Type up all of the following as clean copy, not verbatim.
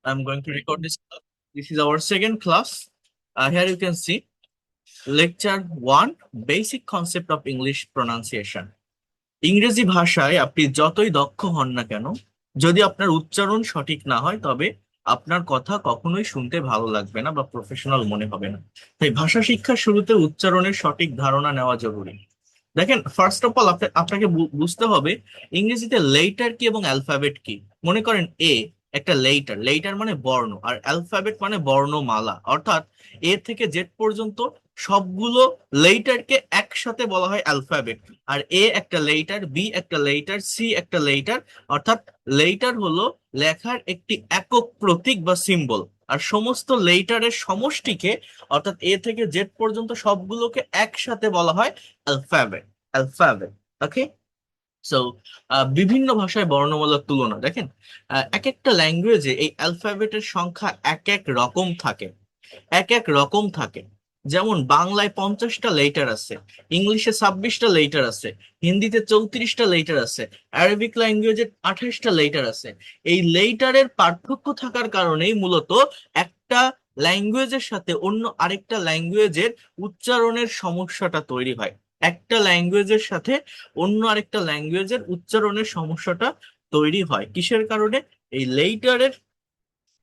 I'm going to record this class. This is our second class. Here you can see lecture 1, basic concept of English pronunciation. ইংরেজি ভাষায় আপনি যতই দক্ষ হন না কেন, যদি আপনার উচ্চারণ সঠিক না হয়, তবে আপনার কথা কখনোই শুনতে ভালো লাগবে না বা প্রফেশনাল মনে হবে না। তাই ভাষা শিক্ষার শুরুতে উচ্চারণের সঠিক ধারণা নেওয়া জরুরি। দেখেন, ফার্স্ট অফ অল আপনাকে বুঝতে হবে ইংরেজিতে লেটার কি এবং অ্যালফাবেট কি। মনে করেন একটা লেটার, লেটার মানে বর্ণ, আর অ্যালফাবেট মানে বর্ণমালা, অর্থাৎ এ থেকে জেড পর্যন্ত সবগুলো লেটারকে একসাথে বলা হয় অ্যালফাবেট। আর একটা লেটার, বি একটা লেটার, সি একটা লেটার, অর্থাৎ লেটার হলো লেখার একটি একক প্রতীক বা সিম্বল। আর সমস্ত লেটারের সমষ্টিকে, অর্থাৎ এ থেকে জেড পর্যন্ত সবগুলোকে একসাথে বলা হয় অ্যালফাবেট। অ্যালফাবেট। ওকে। সো বিভিন্ন ভাষায় বর্ণমালার তুলনা দেখেন, এক একটা ল্যাঙ্গুয়েজে এই অ্যালফাবেটের সংখ্যা এক এক রকম থাকে। এক এক রকম থাকে। যেমন বাংলায় 50টা লেটার আছে, ইংলিশে 26টা লেটার আছে, হিন্দিতে 34টা লেটার আছে, আরবিক ল্যাঙ্গুয়েজে 28টা লেটার আছে। এই লেটারের পার্থক্য থাকার কারণেই মূলত একটা ল্যাঙ্গুয়েজের সাথে অন্য আরেকটা ল্যাঙ্গুয়েজের উচ্চারণের সমস্যাটা তৈরি হয়। একটা ল্যাঙ্গুয়েজের সাথে অন্য আরেকটা ল্যাঙ্গুয়েজের উচ্চারণের সমস্যাটা তৈরি হয় কিসের কারণে? এই লেটারের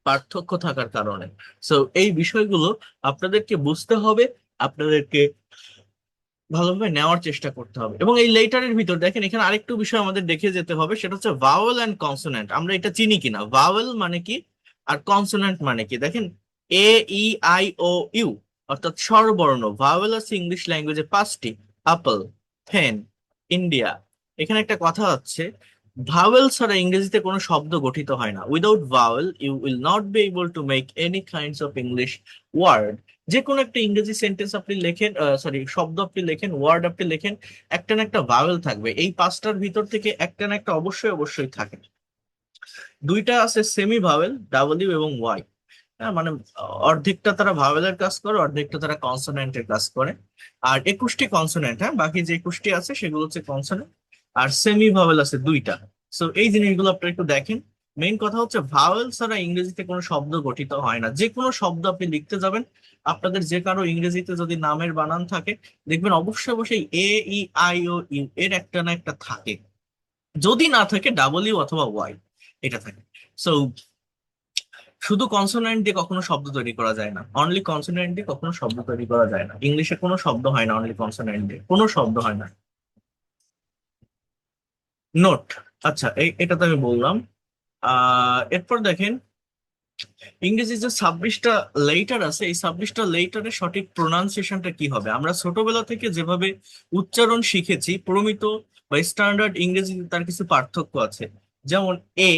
পার্থক্য থাকার কারণে। সো এই বিষয়গুলো আপনাদেরকে বুঝতে হবে, আপনাদেরকে ভালোভাবে নেওয়ার চেষ্টা করতে হবে। এবং এই লেটারের ভিতর দেখেন, এখানে আরেকটু বিষয় আমাদের দেখে যেতে হবে, সেটা হচ্ছে ভাওয়েল অ্যান্ড কনসোনেন্ট। আমরা এটা চিনি কিনা, ভাওয়েল মানে কি আর কনসোনেন্ট মানে কি। দেখেন, এ, ই, আই, ও, ইউ, অর্থাৎ স্বরবর্ণ। ভাওয়েল আছে ইংলিশ ল্যাঙ্গুয়েজে 5টি: অ্যাপল, পেন, ইন্ডিয়া। এখানে একটা কথা হচ্ছে, ভাওয়েল ছাড়া ইংরেজিতে কোনো শব্দ গঠিত হয় না। Without vowel you will not be able to make any kinds of English word. যে কোনো একটা ইংরেজি সেন্টেন্স আপনি লেখেন, সরি শব্দ আপনি লেখেন, ওয়ার্ড আপনি লেখেন, একটা না একটা ভাওয়েল থাকবে। এই 5টার ভিতর থেকে একটা না একটা অবশ্যই অবশ্যই থাকে। দুইটা আছে সেমি ভাওয়েল, ডাব্লিউ এবং ওয়াই। হ্যাঁ, মানে অর্ধেকটা তারা ভাওয়েলের কাজ করে, অর্ধেকটা তারা কনসোনেন্টের কাজ করে। আর 21টি কনসোনেন্ট, হ্যাঁ, বাকি যে 21টি আছে সেগুলো হচ্ছে কনসোনেন্ট। আর সেমি ভাওয়েল আছে 2টা। সো এই জিনিসগুলো আপনারা একটু দেখেন। মেইন কথা হচ্ছে, ভাওয়েল ছাড়া ইংরেজিতে কোনো শব্দ গঠিত হয় না। যে কোনো শব্দ আপনি লিখতে যাবেন, আপনাদের যে কারো ইংরেজিতে যদি নামের বানান থাকে, দেখবেন অবশ্যই অবশ্যই এ, ই, আই, ও, ইউ এর একটা না একটা থাকে। যদি না থাকে, ডাবল ইউ অথবা ওয়াই এটা থাকে। সো শুধু কনসোনেন্ট দিয়ে কখনো শব্দ তৈরি করা যায় না, অনলি কনসোনেন্ট দিয়ে কখনো শব্দ তৈরি করা যায় না। ইংলিশে কোনো শব্দ হয় না অনলি কনসোনেন্ট দিয়ে, কোনো শব্দ হয় না। নোট। আচ্ছা, এটা তো আমি বললাম। এরপর দেখেন, ইংরেজি যে 26টা লেটার আছে, এই 26টা লেটারের সঠিক প্রোনাউন্সিয়েশনটা কি হবে? আমরা ছোটবেলা থেকে যেভাবে উচ্চারণ শিখেছি, প্রমিত বা স্ট্যান্ডার্ড ইংরেজিতে তার কিছু পার্থক্য আছে। যেমন এ,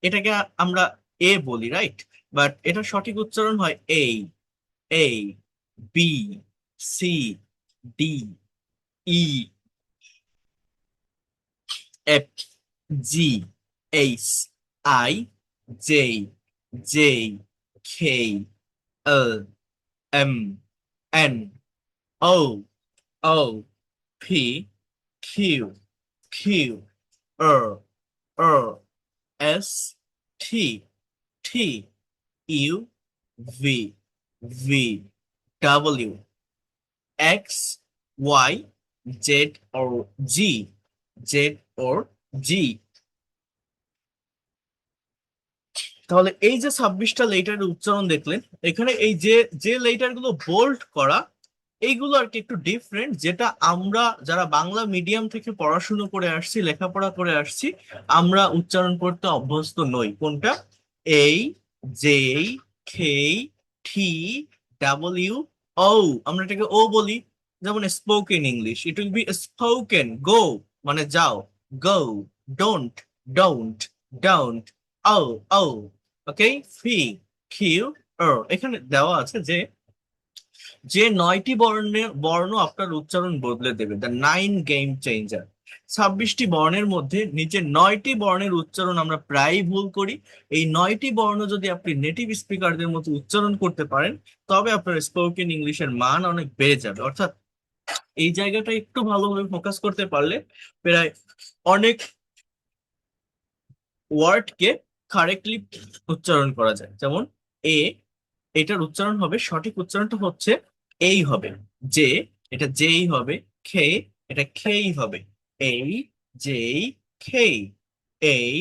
এটাকে আমরা এ বলি, রাইট? বাট এটা সঠিক উচ্চারণ হয় A, A, B, C, D, E, F, G, H, I, J, J, K, L, M, N, O, O, P, Q, Q, R, R, S, T, T, U, V, V, W, X, Y, Z or zee, Z or zee. তাহলে এই যে 26টা লেটারের উচ্চারণ দেখলেন, এখানে এই যে যে letter গুলো বোল্ড করা, এইগুলো আর কি একটু ডিফারেন্ট, যেটা আমরা যারা বাংলা মিডিয়াম থেকে পড়াশুনো করে আসছি, লেখাপড়া করে আসছি, আমরা উচ্চারণ করতে অভ্যস্ত নই। কোনটা? এই, জে, কে, টি, ডাব্লিউ, ও। আমরা এটাকে ও বলি। যেমন spoken English, it will be spoken. Go মানে যাও, go. Don't, don't, don't. O, O. Okay. P, Q, এখানে দেওয়া আছে যে যে 9টি বর্ণ আপনার উচ্চারণ বদলে দেবে, দ্য 9 গেম চেঞ্জার। 26টি বর্ণের মধ্যে নিচে 9টি বর্ণের উচ্চারণ আমরা প্রায়ই ভুল করি। এই 9টি বর্ণ যদি আপনি নেটিভ স্পিকারদের মতো উচ্চারণ করতে পারেন, তবে আপনার স্পোকেন ইংলিশের মান অনেক বেড়ে যাবে। অর্থাৎ এই জায়গাটা একটু ভালোভাবে ফোকাস করতে পারলে প্রায় অনেক ওয়ার্ডকে কারেক্টলি উচ্চারণ করা যায়। যেমন এ, এটার উচ্চারণ হবে, সঠিক উচ্চারণটা হচ্ছে এই হবে। যে, এটা যেই হবে। খে, এটা খেই হবে। এই, J, K. A,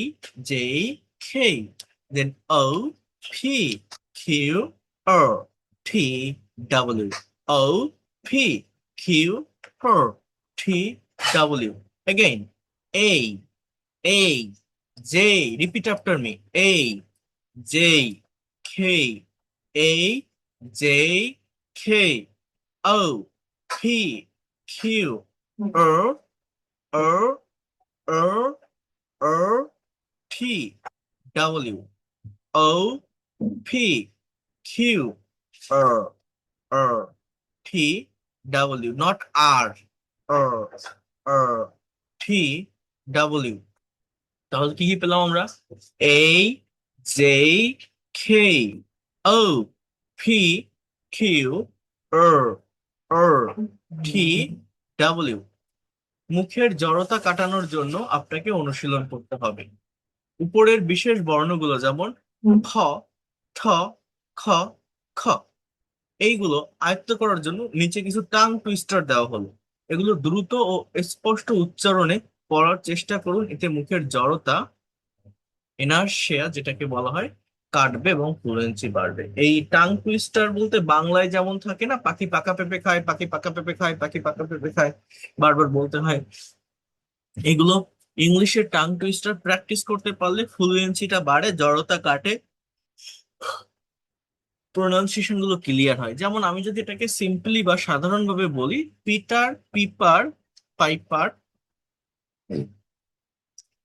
J, K. Then O, P, Q, R, T, W. O, P, Q, R, T, W. Again, A, J, repeat after me. A, J, K, A, J, K, O, P, Q, R, R, R, R, T, W. O, P, Q, R, R, T, W. Not R, R, R, T, W. তাহলে কি কি পেলাম আমরা? A, J, K, O, P, Q, R, R, T, W। মুখের জড়তা কাটানোর জন্য আপনাকে অনুশীলন করতে হবে। উপরের বিশেষ বর্ণগুলো যেমন খ, ঠ, খ, খ, এইগুলো আয়ত্ত করার জন্য নিচে কিছু টাং টুইস্টার দেওয়া হলো। এগুলো দ্রুত ও স্পষ্ট উচ্চারণে পড়ার চেষ্টা করুন, এতে মুখের জড়তা, ইনার্শিয়া যেটাকে বলা হয়, কাটবে এবং ফ্লুয়েন্সি বাড়বে। এই টাং টুইস্টার বলতে বাংলায় যেমন থাকে না, পাখি পাকা পেঁপে খায়, পাখি পাকা পেঁপে খায়, পাখি পাকা পেঁপে খায়, বারবার বলতে হয়। এগুলো ইংলিশে টাং টুইস্টার প্র্যাকটিস করতে পারলে ফ্লুয়েন্সিটা বাড়ে, জড়তা কাটে, প্রোনাউন্সিয়েশন গুলো ক্লিয়ার হয়। যেমন আমি যদি এটাকে সিম্পলি বা সাধারণভাবে বলি, পিটার, পিপার, পাইপার,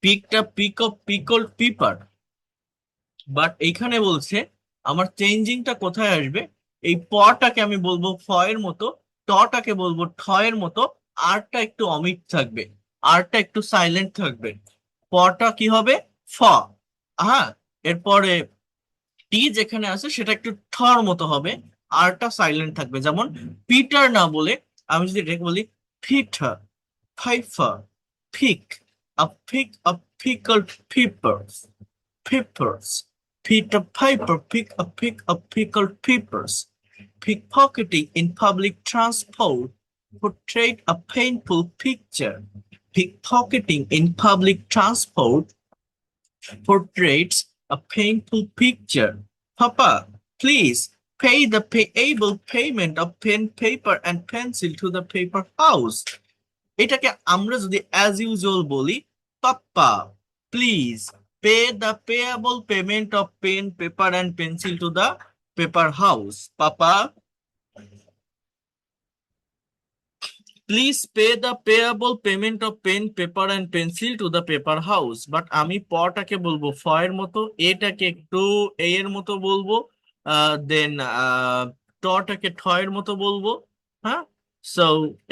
পিকটা peck of pickle, pepper. But এইখানে বলছে আমার চেঞ্জিংটা কোথায় আসবে, এই পটাকে আমি বলবো ফ এর মতো, টটাকে বলবো ঠ এর মতো, আরটা একটু অমিট থাকবে, আরটা একটু সাইলেন্ট থাকবে। পটা কি হবে? ফ। হ্যাঁ, এরপরে টি যেখানে আছে সেটা একটু ঠর মতো হবে, আরটা সাইলেন্ট থাকবে। যেমন পিটার না বলে আমি যদি এটাকে বলি ফিটার, ফাইফার, ফিক, আ ফিক, আ pickle, পিপার্স, peppers. Peter Piper picked a pick of pickled peppers. Pickpocketing in public transport portrayed a painful picture. Pickpocketing in public transport portrays a painful picture. Papa, please pay the payable payment of pen, paper, and pencil to the paper house. এটাকে আমরা যদি as usual বলি, papa please pay the payable payment of pen, paper and pencil to the paper house. Papa please pay the payable payment of pen, paper and pencil to the paper house. But আমি পটাকে বলবো ফ এর মতো, এটাকে একটু এ এর মতো বলবো, দেন টটাকে ঠ এর মতো বলবো। হ্যাঁ, সো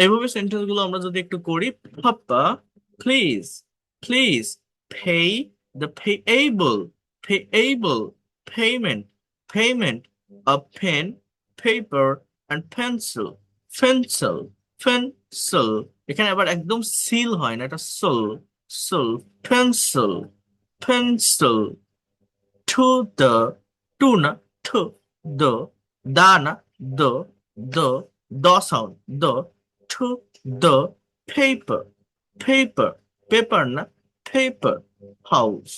এভাবে সেন্টেন্স গুলো আমরা যদি একটু করি, papa please, please pay the payable payment, payment of pen, paper and pencil, pencil, pencil. এখানে আবার একদম সিল হয় না, এটা সোল, সোল, pencil, pencil, to the, to না, টু, দ্য, দা না, the, the, the sound, the, to the paper, paper, paper না, paper house,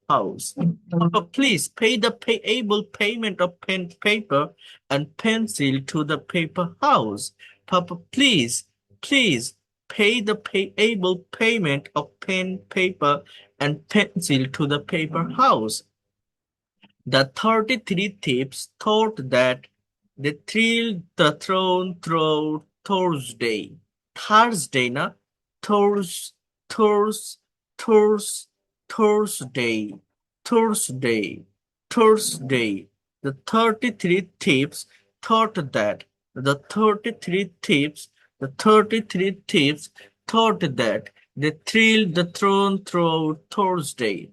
house. Papa, please pay the payable payment of pen, paper, and pencil to the paper house. Papa, please, please pay the payable payment of pen, paper, and pencil to the paper house. The 33 thieves thought that they thrilled the throne through Thursday. Thursday, na? Thurs, Thurs, Thurs, Thursday, Thursday, Thursday. The 33 thieves thought that the 33 thieves, the 33 thieves thought that they thrilled the throne through Thursday.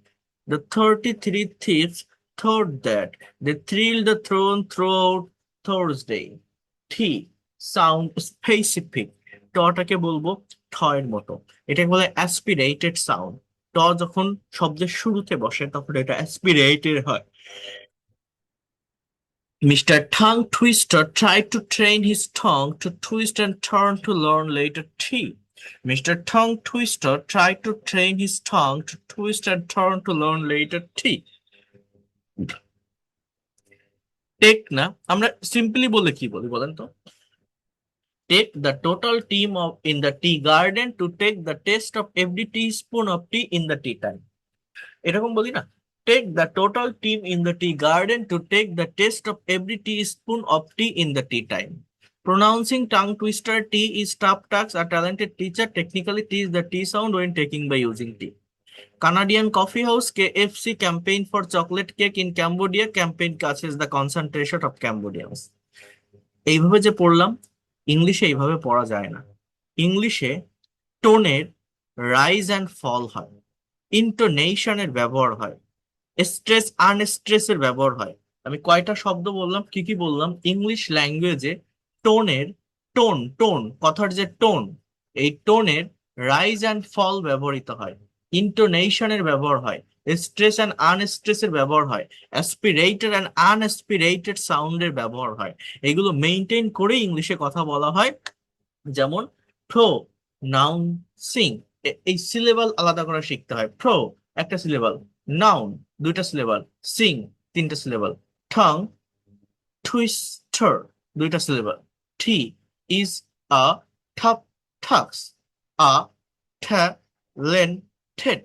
The 33 thieves thought that they thrilled the throne throughout Thursday. T sound specific, টটাকে বলবো ঠ এর মতো, এটাকে বলে aspirated sound. ট যখন শব্দের শুরুতে বসে তখন এটা অ্যাসপিরেটেড হয়। Mr. Tongue Twister tried to train his tongue to twist and turn to learn later T. Mr. Tongue Twister tried to train his tongue to twist and turn to learn later T. Take না, আমরা simply বলে কি বলি বলেন তো? Take the total team of in the tea garden to take the taste of every teaspoon of tea in the tea time. এরকম বলি না, take the total team in the tea garden to take the taste of every teaspoon of tea in the tea time. Pronouncing tongue twister T is tough task. A talented teacher technically teaches the T sound when taking by using T. Canadian coffee house KFC campaign for chocolate cake in Cambodia. Campaign catches the concentration of Cambodians. এইভাবে যে পড়লাম, ইংলিশে এইভাবে পড়া যায় না। ইংলিশে টোনের রাইজ অ্যান্ড ফল হয়, ইন্টোনেশনের ব্যবহার হয়, স্ট্রেস আনস্ট্রেসের ব্যবহার হয়। আমি কয়টা শব্দ বললাম, কি কি বললাম? ইংলিশ ল্যাঙ্গুয়েজে টোনের, টোন টোন কথার যে টোন, এই টোনের রাইজ অ্যান্ড ফল ব্যবহৃত হয়, ইন্টোনেশনের ব্যবহার হয়, স্ট্রেস অ্যান্ড আনস্ট্রেসের ব্যবহার হয়, অ্যাসপিরেটেড অ্যান্ড আনঅ্যাসপিরেটেড সাউন্ডের ব্যবহার হয়। এগুলো মেনটেন করে ইংলিশে কথা বলা হয়। যেমন প্রো নাউন সিং, এই সিলেবাল আলাদা করে শিখতে হয়। প্রো একটা সিলেবাল, নাউন দুইটা সিলেবাল, সিং তিনটা সিলেবাল, ঠাং টুইস্টার দুইটা সিলেবাল, টি ইজ আ ঠাপ ঠাক্স, আ ট্যালেন্টেড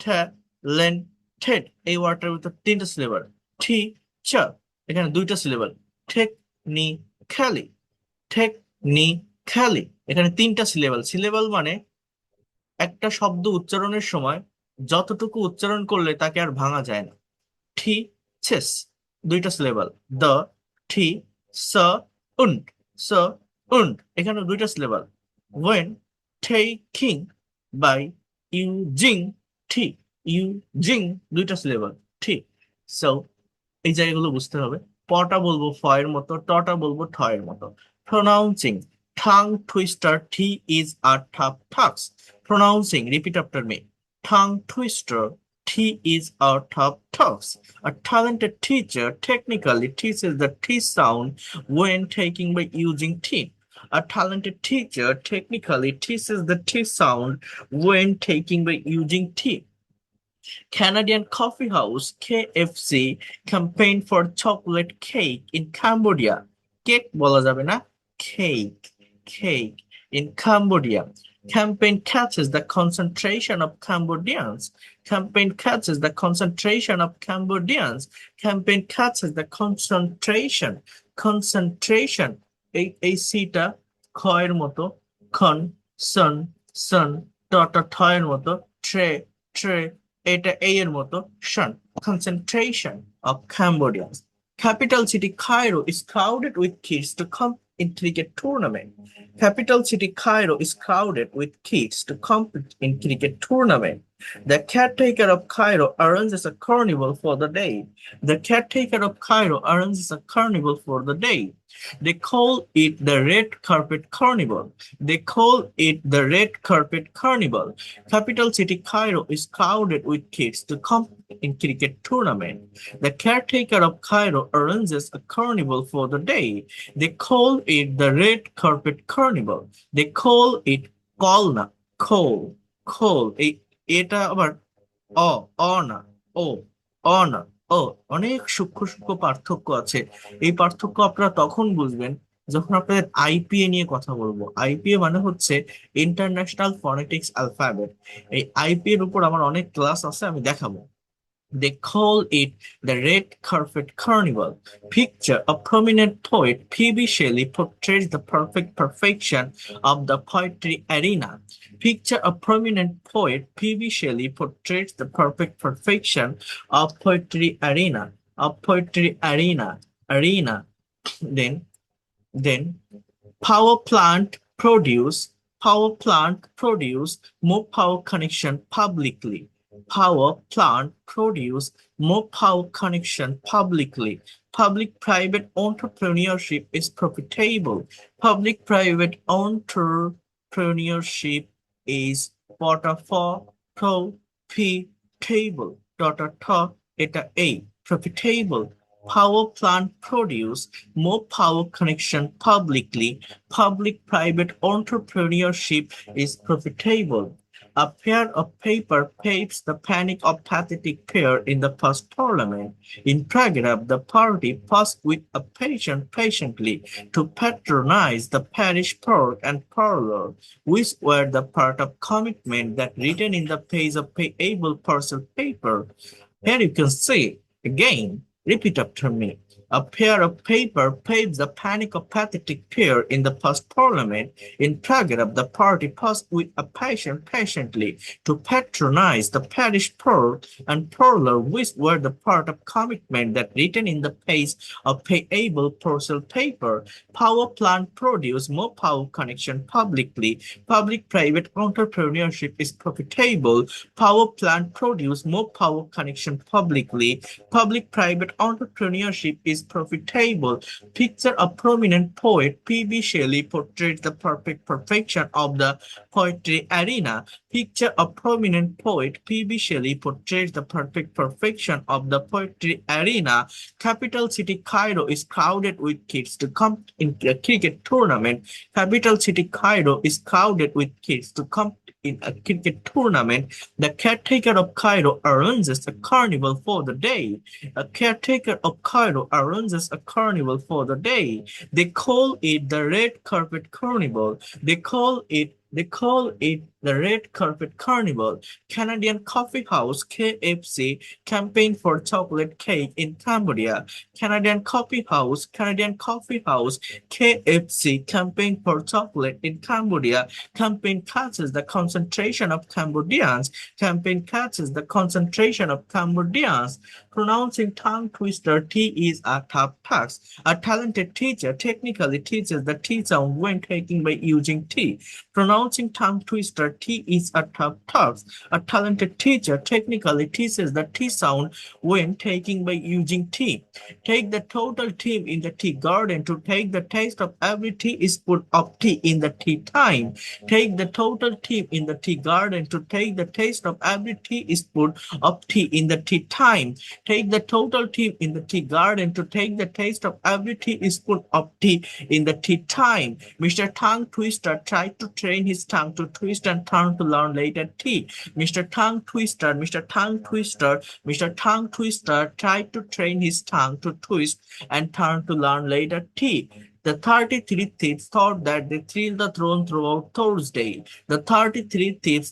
ট্যালেন্টেড এই ওয়ার্ডটার ভিতর তিনটা সিলেবাল, টি চা এখানে দুইটা সিলেবাল, টেকনিক্যালি টেকনিক্যালি এখানে তিনটা সিলেবাল। সিলেবাল মানে একটা শব্দ উচ্চারণের সময় যতটুকু উচ্চারণ করলে তাকে আর ভাঙা যায় না। ঠি ছেস দুইটা সিলেবাল, দ্য ঠি স উন্ড স উন্ড এখানে দুইটা syllable, when taking by using ঠি ইউজিং দুইটা সিলেবাল, ঠিক। সো এই জায়গাগুলো বুঝতে হবে। পটা বলবো ফ এর মতো, টটা বলবো ঠ এর মতো। Pronouncing tongue twister T is a tough task. Pronouncing, repeat after me. Tongue twister T is a tough task. A talented teacher technically teaches the T sound when taking by using T. A talented teacher technically teaches the T sound when taking by using T. Canadian coffee house KFC campaign for chocolate cake in Cambodia. Cake বলা যাবে না, cake, cake in Cambodia. Campaign catches the concentration of Cambodians. Campaign catches the concentration of Cambodians. Campaign catches the concentration. Concentration. এই সিটা খয়ের মতো, খন সন সন, টটা ঠয়ের মতো, tray tray এটা এই এর মতো, শন। Concentration of Cambodians. Capital city Cairo is crowded with kids to come in cricket tournament. Capital city Cairo is crowded with kids to compete in cricket tournament. The caretaker of Cairo arranges a carnival for the day. The caretaker of Cairo arranges a carnival for the day. They call it the Red Carpet Carnival. They call it the Red Carpet Carnival. Capital city Cairo is crowded with kids to compete in cricket tournament. The caretaker of Cairo arranges a carnival for the day. They call it the Red Carpet Carnival. They call it Kolna, Call, Call. এটা আবার অ অ না ও, অ না ও, অনেক সূক্ষ্ম সূক্ষ্ম পার্থক্য আছে। এই পার্থক্য আপনারা তখন বুঝবেন যখন আপনাদের আইপিএ নিয়ে কথা বলবো। আইপিএ মানে হচ্ছে ইন্টারন্যাশনাল ফনেটিক্স অ্যালফাবেট। এই আইপিএ এর উপর আমার অনেক ক্লাস আছে, আমি দেখাবো। They call it the Red Carpet Carnival. Picture a prominent poet, P.B. Shelley portrays the perfect perfection of the poetry arena. Picture a prominent poet, P.B. Shelley portrays the perfect perfection of poetry arena. Of poetry arena, arena. Then power plant produce more power connection publicly. Power plant produce more power connection publicly. Public-private entrepreneurship is profitable. Public-private entrepreneurship is profitable. profitable এটা এই profitable power plant produce more power connection publicly public private entrepreneurship is profitable. A pair of paper paves the panic of pathetic pair in the first parliament. In paragraph, the party passed with a patient patiently to patronize the parish clerk and parlor, which were the part of commitment that written in the page of payable parcel paper. Here you can see again, repeat after me. A pair of paper paves the panic of pathetic pair in the first parliament. In paragraph, the party passed with a patient patiently to patronize the parish clerk and parlor, which were the part of commitment that written in the page of payable parcel paper. Power plant produce more power connection publicly. Public-private entrepreneurship is profitable. Power plant produce more power connection publicly. Public-private entrepreneurship is profitable. Picture a prominent poet, P.B. Shelley portrays the perfect perfection of the poetry arena. Picture a prominent poet, P.B. Shelley portrays the perfect perfection of the poetry arena. Capital city Cairo is crowded with kids to compete in a cricket tournament. Capital city Cairo is crowded with kids to compete in a cricket tournament. The caretaker of Cairo arranges a carnival for the day. A caretaker of Cairo arranges a carnival for the day. They call it the Red Carpet Carnival. They call it the Red Carpet Carnival. Canadian Coffee House KFC campaign for chocolate cake in Cambodia. Canadian Coffee House KFC campaign for chocolate in Cambodia. Campaign catches the concentration of Cambodians. Campaign catches the concentration of Cambodians. Pronouncing tongue twister T is a tough task. A talented teacher technically teaches the T sound when taking by using T. Pronouncing tongue twister T is a tough task. A talented teacher technically teaches the T sound when taking by using T. Take the total team in the tea garden to take the taste of every teaspoon of tea in the tea time. Take the total team in the tea garden to take the taste of every teaspoon of tea in the tea time. Take the total team in the tea garden to take the taste of every teaspoon of tea in the tea time. Mr. Tongue Twister tried to train his tongue to twist and turn to learn later tea. Mr. Tongue Twister tried to train his tongue to twist and turn to learn later tea. The 33 thieves thought that they thrilled the throne throughout Thursday. The 33 thieves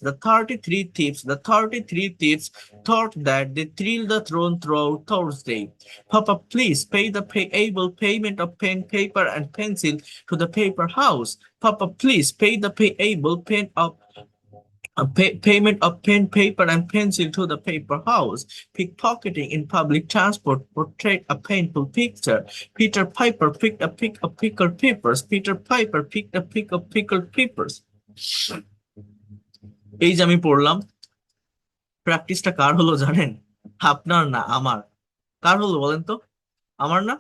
thought that they thrilled the throne throughout Thursday. Papa, please pay the payable payment of pen, paper, and pencil to the paper house. Papa, please pay the payable payment of pen, paper, and pencil to the paper house. Pickpocketing in public transport portrayed a painful picture. Peter Piper picked a pick of pickled peppers. Peter Piper picked a pick of pickled peppers. এই যে আমি পড়লাম, প্র্যাকটিসটা কার হলো জানেন? আপনার না, আমার। কার হলো বলেন তো? আমার না?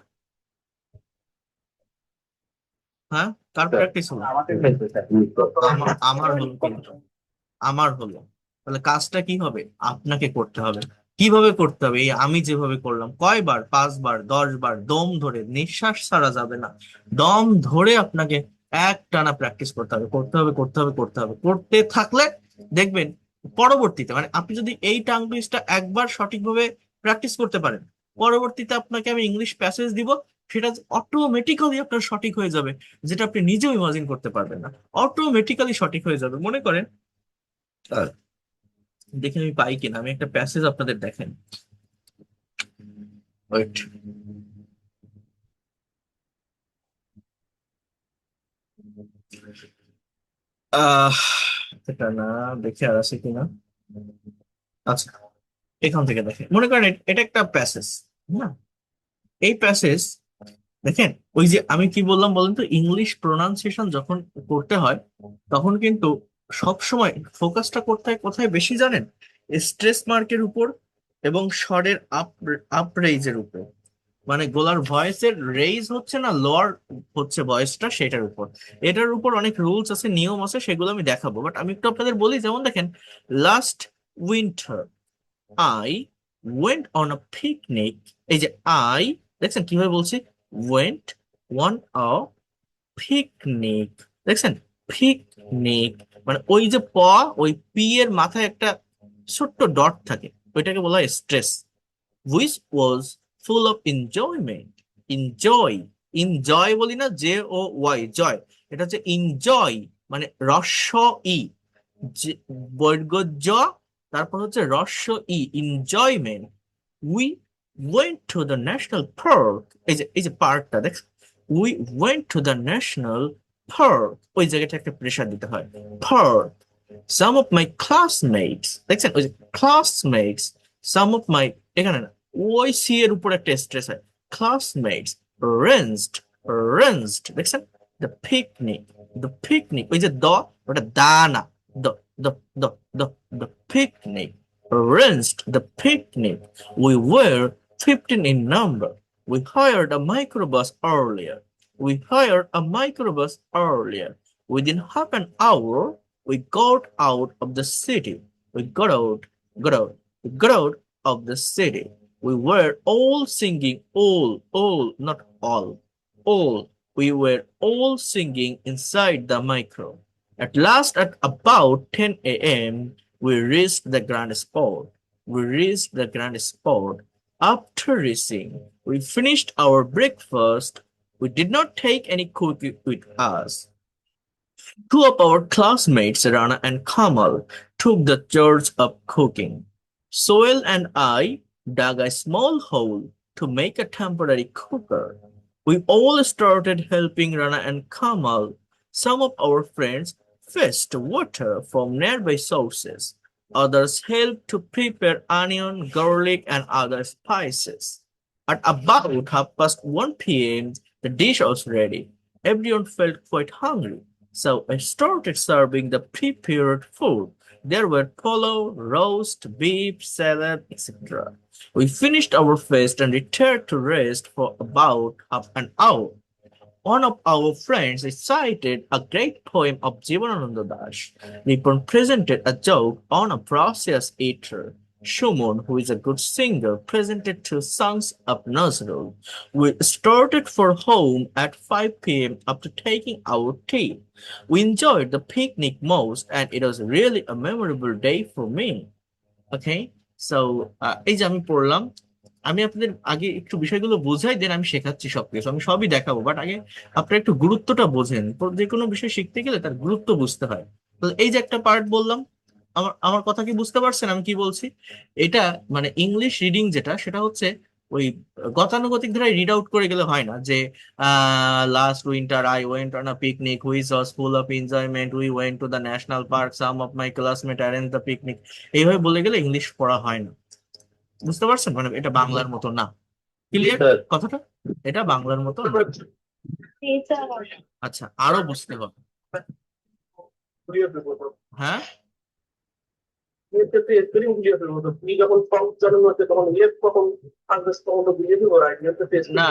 হ্যাঁ, কার প্র্যাকটিস হলো? আমার হলো কিন্তু, আমার হলো। তাহলে কাজটা কি হবে? আপনাকে করতে হবে। কিভাবে করতে হবে? এই আমি যেভাবে করলাম, কয়বার? 5 বার, 10 বার, দম ধরে, নিঃশ্বাস ছাড়া যাবে না, দম ধরে আপনাকে একটানা প্র্যাকটিস করতে হবে। করতে থাকলে দেখবেন পরবর্তীতে, মানে আপনি যদি এই টাং টুইস্টটা একবার সঠিকভাবে প্র্যাকটিস করতে পারেন, পরবর্তীতে আপনাকে আমি ইংলিশ প্যাসেজ দিব, সেটা অটোমেটিক্যালি আপনার সঠিক হয়ে যাবে, যেটা আপনি নিজেও ইমাজিন করতে পারবেন না। অটোমেটিক্যালি সঠিক হয়ে যাবে। মনে করেন, দেখে আমি পাই কিনা, আমি একটা প্যাসেজ আপনাদের দেখেন। ওয়েট, এটা না, দেখে আর আছে কিনা। আচ্ছা, এখান থেকে দেখেন, মনে করেন এটা একটা প্যাসেজ না। এই প্যাসেজ দেখেন, ওই যে আমি কি বললাম বলেন তো, ইংলিশ প্রোনাউন্সিয়েশন যখন করতে হয় তখন কিন্তু সব সময় ফোকাসটা করতে হয় কোথায় বেশি জানেন? স্ট্রেস মার্কের উপর এবং স্বরের আপ রেইজের উপর। মানে গলার ভয়েসের রেইজ হচ্ছে না লোয়ার হচ্ছে ভয়েসটা, সেটার উপর। এটার উপর অনেক রুলস আছে, নিয়ম আছে, সেগুলো আমি দেখাবো। বাট আমি একটু আপনাদের বলি, যেমন দেখেন, last winter. I went on a picnic. এই যে I দেখছেন কিভাবে বলছি, went on a picnic, দেখছেন পিকনিক, মানে ওই যে ওই পি এর মাথায় একটা ছোট্ট ডট থাকে, ওইটাকে বলা হয় stress. which was full of enjoyment. enjoy, enjoy বলি না, জে ও ওয়াই, জয়, এটা হচ্ছে enjoy, মানে রস্য ই, বর্গ জ, তারপর হচ্ছে রস্য ই, enjoyment. we went to the national park, এই যে পার্কটা দেখ, we went to the national park, ওই জায়গাটা একটা প্রেসার দিতে হয়, park. some of my classmates, দেখছেন ওই যে classmates, some of my, এখানে না, ওই সি এর উপর একটা স্ট্রেস হয়, classmates rinsed, rinsed, দেখছেন, the picnic, the picnic, ওই যে ওটা দা না, the the the the picnic, rinsed the picnic. We were 15 in number. We hired a microbus earlier. We hired a microbus earlier. Within half an hour, we got out of the city. We got out of the city. We were all singing, all, not all. We were all singing inside the micro. At last, at about 10 a.m., we reached the grand spot. We reached the grand spot. After reaching, we finished our breakfast. We did not take any cookie with us. Two of our classmates, Rana and Kamal, took the charge of cooking. Soel and I dug a small hole to make a temporary cooker. We all started helping Rana and Kamal. Some of our friends fetched water from nearby sources. Others helped to prepare onion, garlic, and other spices. At about 1:30 p.m., the dish was ready. Everyone felt quite hungry, so I started serving the prepared food. There were polo, roast, beef, salad, etc. We finished our feast and retired to rest for about half an hour. One of our friends recited a great poem of Jivanananda Das. Nipon presented a joke on a process eater. Shumon, who is a good singer, presented two songs of Nazrul. We started for home at 5 p.m. after taking our tea. We enjoyed the picnic most, and it was really a memorable day for me. Okay, so এই যে আমি পড়লাম, আমি আপনাদের আগে একটু বিষয়গুলো বোঝাই, দেন আমি শেখাচ্ছি সবকিছু, আমি সবই দেখাবো, বাট আগে আপনারা একটু গুরুত্বটা বোঝেন, তো যে কোনো বিষয় শিখতে গেলে তার গুরুত্ব বুঝতে হয়। তো এই যে একটা পার্ট বললাম, আমার আমার কথা কি বুঝতে পারছেন আমি কি বলছি? এটা মানে ইংলিশ রিডিং যেটা, সেটা হচ্ছে ওই গতানুগতিক ধারা রিড আউট করে গেলে হয় না, যে last winter I went on a picnic which was full of enjoyment, we went to the national park, some of my classmate arrange the picnic, এইভাবে বলে গেলে ইংলিশ পড়া হয় না। বুঝতে পারছেন? মানে এটা বাংলার মতো না। ক্লিয়ার কথাটা? এটা বাংলার মতো না। আচ্ছা, আরো বুঝতে হবে। হ্যাঁ, না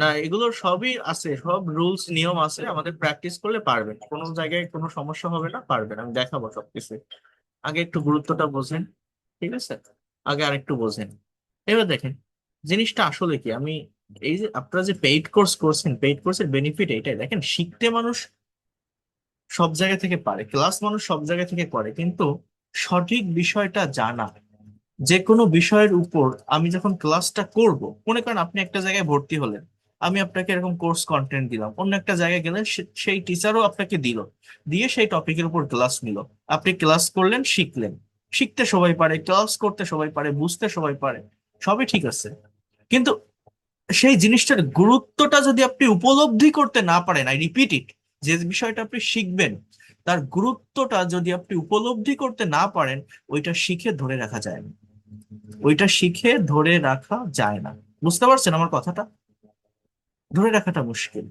না, এগুলো সবই আছে, সব রুলস নিয়ম আছে, আমাদের প্র্যাকটিস করলে পারবেন, কোনো জায়গায় কোনো সমস্যা হবে না, পারবেন, আমি দেখাবো সবকিছু। আগে একটু গুরুত্বটা বোঝেন, ঠিক আছে? আগে আরেকটু বোঝেন। এবার দেখেন জিনিসটা আসলে কি, আমি এই যে আপনারা যে পেইড কোর্স করছেন, পেইড কোর্সের বেনিফিট এইটাই, দেখেন শিখতে মানুষ সব জায়গা থেকে পারে, ক্লাস মানুষ সব জায়গা থেকে করে, কিন্তু সঠিক বিষয়টা জানা, যে কোনো বিষয়ের উপর আমি যখন ক্লাসটা করব, মনে করেন আপনি একটা জায়গায় ভর্তি হলেন, আমি আপনাকে এরকম কোর্স কন্টেন্ট দিলাম, অন্য একটা জায়গায় গেলেন, সেই টিচারও আপনাকে দিল, দিয়ে সেই টপিকের উপর ক্লাস নিল, আপনি ক্লাস করলেন, শিখলেন। শিখতে সবাই পারে, ক্লাস করতে সবাই পারে, বুঝতে সবাই পারে, সবই ঠিক আছে, কিন্তু সেই জিনিসটার গুরুত্বটা যদি আপনি উপলব্ধি করতে না পারেন, আই রিপিট ইট, যে বিষয়টা আপনি শিখবেন তার গুরুত্বটা যদি আপনি উপলব্ধি করতে না পারেন, ওইটা শিখে ধরে রাখা যায় না, ওইটা শিখে ধরে রাখা যায় না। বুঝতে পারছেন আমার কথাটা? ধরে রাখাটা মুশকিল,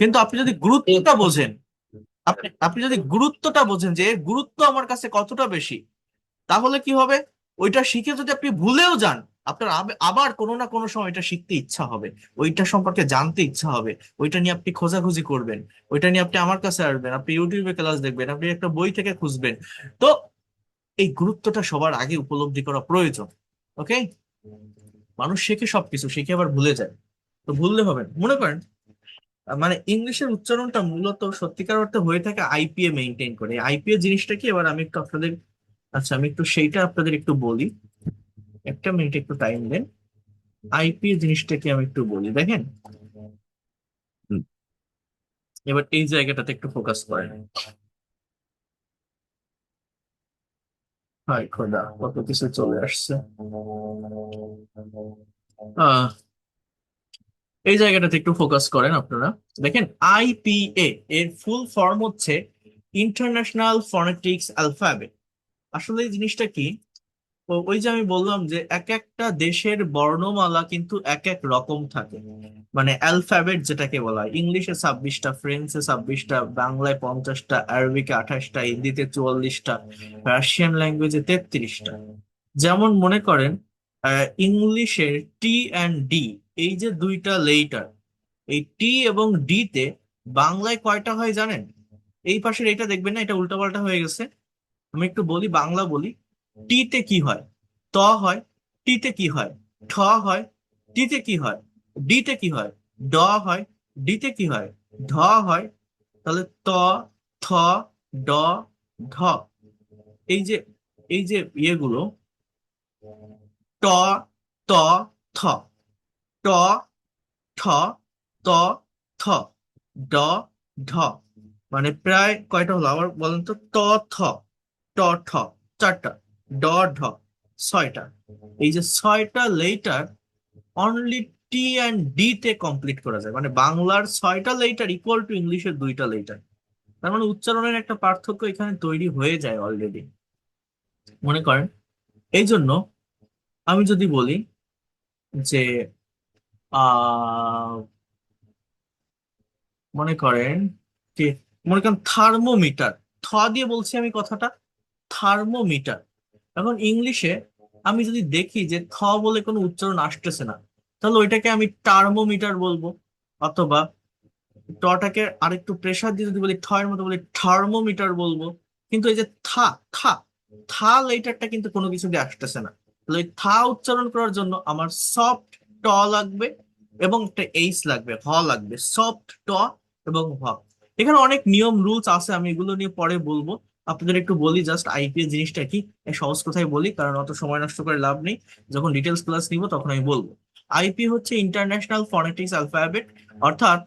কিন্তু আপনি যদি গুরুত্বটা বোঝেন, আপনি আপনি যদি গুরুত্বটা বোঝেন যে এর গুরুত্ব আমার কাছে কতটা বেশি, তাহলে কি হবে, ওইটা শিখে যদি আপনি ভুলেও যান, আপনার আবার কোনো না কোনো সময় এটা শিখতে ইচ্ছা হবে, ওইটা সম্পর্কে জানতে ইচ্ছা হবে, ওইটা নিয়ে আপনি খোঁজাখুঁজি করবেন, ওইটা নিয়ে আপনি আমার কাছে আসবেন, আপনি ইউটিউবে ক্লাস দেখবেন, আপনি একটা বই থেকে খুঁজবেন। তো এই গুরুত্বটা সবার আগে উপলব্ধি করা প্রয়োজন। ওকে, মানুষ শেখে সবকিছু, শিখে আবার ভুলে যায়, তো ভুললে হবে না। মনে করেন মানে ইংলিশের উচ্চারণটা মূলত সত্যিকার অর্থে হয়ে থাকে আইপিএ মেনটেন করে। আইপিএ জিনিসটা কি, এবার আমি একটু আপনাদের, আচ্ছা আমি একটু সেইটা আপনাদের একটু বলি, একটা মিনিট একটু টাইম দেন। আইপিএ জিনিসটা কি আমি একটু বলি, দেখেন। হুম, এবার এই জায়গাটাতে একটু ফোকাস করেন। হায় খোদা, কত কিছু চলে আসছে। আহ এই জায়গাটাতে একটু ফোকাস করেন আপনারা। দেখেন আইপিএ এর ফুল ফর্ম হচ্ছে ইন্টারন্যাশনাল ফনেটিক্স অ্যালফাবেট। আসলে এই জিনিসটা কি, ওই যে আমি বললাম যে এক একটা দেশের বর্ণমালা কিন্তু এক এক রকম থাকে। মানে অ্যালফাবেট যেটাকে বলা হয়, ইংলিশে 26টা, ফ্রেঞ্চে 26টা, বাংলায় 50টা, আরবিকে 28টা, হিন্দিতে 44টা, রাশিয়ান ল্যাঙ্গুয়েজে 33টা। যেমন মনে করেন ইংলিশের টি অ্যান্ড ডি, এই যে দুইটা লেটার, এই টি এবং ডি তে বাংলায় কয়টা হয় জানেন? এই পাশের এটা দেখবেন না, এটা উল্টাপাল্টা হয়ে গেছে। আমি একটু বলি, বাংলা বলি। টি তে কি হয়? ত হয়। টি তে কি হয়? ঠ হয়। টি তে কি হয়? ডি তে কি হয়? ড হয়। ডি তে কি হয়? ঢ হয়। তাহলে ত, থ, ড, ঢ। এই যে এই যে ইয়েগুলো, ট, ত, থ, ট, ঠ, ত, থ, ড, ঢ। মানে প্রায় কয়টা হলো আবার বলেন তো? ত, থ, ট, ঠ, চারটা, ড, ঢ, ছয়টা। এই যে ছয়টা letter only T and D তে কমপ্লিট করা যায়। মানে বাংলার ছয়টা লেটার ইকুয়াল টু ইংলিশের দুইটা লেটার। তার মানে উচ্চারণের একটা পার্থক্য এখানে তৈরি হয়ে যায় অলরেডি। মনে করেন এই জন্য আমি যদি বলি যে আহ মনে করেন কি, মনে করেন থার্মোমিটার, থ দিয়ে বলছি আমি কথাটা, থার্মোমিটার। এখন ইংলিশে আমি যদি দেখি যে থ বলে কোনো উচ্চারণ আসতেছে না, তাহলে ওইটাকে আমি টার্মোমিটার বলবো। অথবা টটাকে আরেকটু প্রেসার দিয়ে যদি বলি, ঠ এর মতো বলি, থার্মোমিটার বলবো। কিন্তু এই যে থা, থা, থা লেটারটা কিন্তু কোনো কিছু দিয়ে আসতেছে না। তাহলে ওই থা উচ্চারণ করার জন্য আমার সফট ট লাগবে এবং একটা এইচ লাগবে, হ লাগবে, সফট ট এবং হ। এখানে অনেক নিয়ম রুলস আছে, আমি এগুলো নিয়ে পরে বলবো। আপনাদের একটু বলি জাস্ট আইপিএস জিনিসটা কি, এই সহজ কথাই বলি, কারণ অত সময় নষ্ট করে লাভ নেই। যখন ডিটেলস ক্লাস নিব তখন আমি বলবো। আইপি হচ্ছে ইন্টারন্যাশনাল ফনেটিক্স অ্যালফাবেট, অর্থাৎ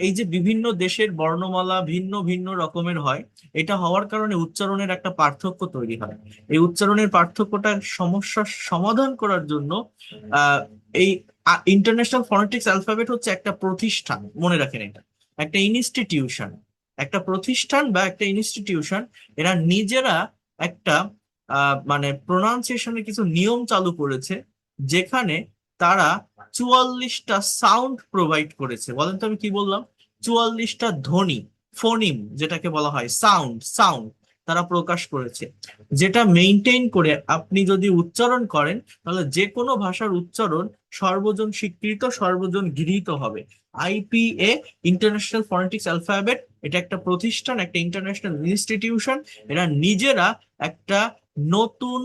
এই যে বিভিন্ন দেশের বর্ণমালা ভিন্ন ভিন্ন রকমের হয়, এটা হওয়ার কারণে উচ্চারণের একটা পার্থক্য তৈরি হয়। এই উচ্চারণের পার্থক্যটার সমস্যার সমাধান করার জন্য আহ, এই ইন্টারন্যাশনাল ফনেটিক্স অ্যালফাবেট হচ্ছে একটা প্রতিষ্ঠান, মনে রাখেন এটা একটা ইনস্টিটিউশন। একটা প্রতিষ্ঠান বা একটা ইনস্টিটিউশন, এরা নিজেরা একটা মানে প্রোনাউন্সিয়েশনের কিছু নিয়ম চালু করেছে, যেখানে তারা 44টা সাউন্ড প্রোভাইড করেছে। বলেন তো আমি কি বললাম? 44টা ধ্বনি, ফোনিম যেটাকে বলা হয়, সাউন্ড, সাউন্ড তারা প্রকাশ করেছে, যেটা মেনটেন করে আপনি যদি উচ্চারণ করেন, তাহলে যে কোনো ভাষার উচ্চারণ সর্বজন স্বীকৃত, সর্বজন গৃহীত হবে। আইপিএ, ইন্টারন্যাশনাল ফনেটিক্স অ্যালফাবেট, এটা একটা প্রতিষ্ঠান, একটা ইন্টারন্যাশনাল ইনস্টিটিউশন। এরা নিজেরা একটা নতুন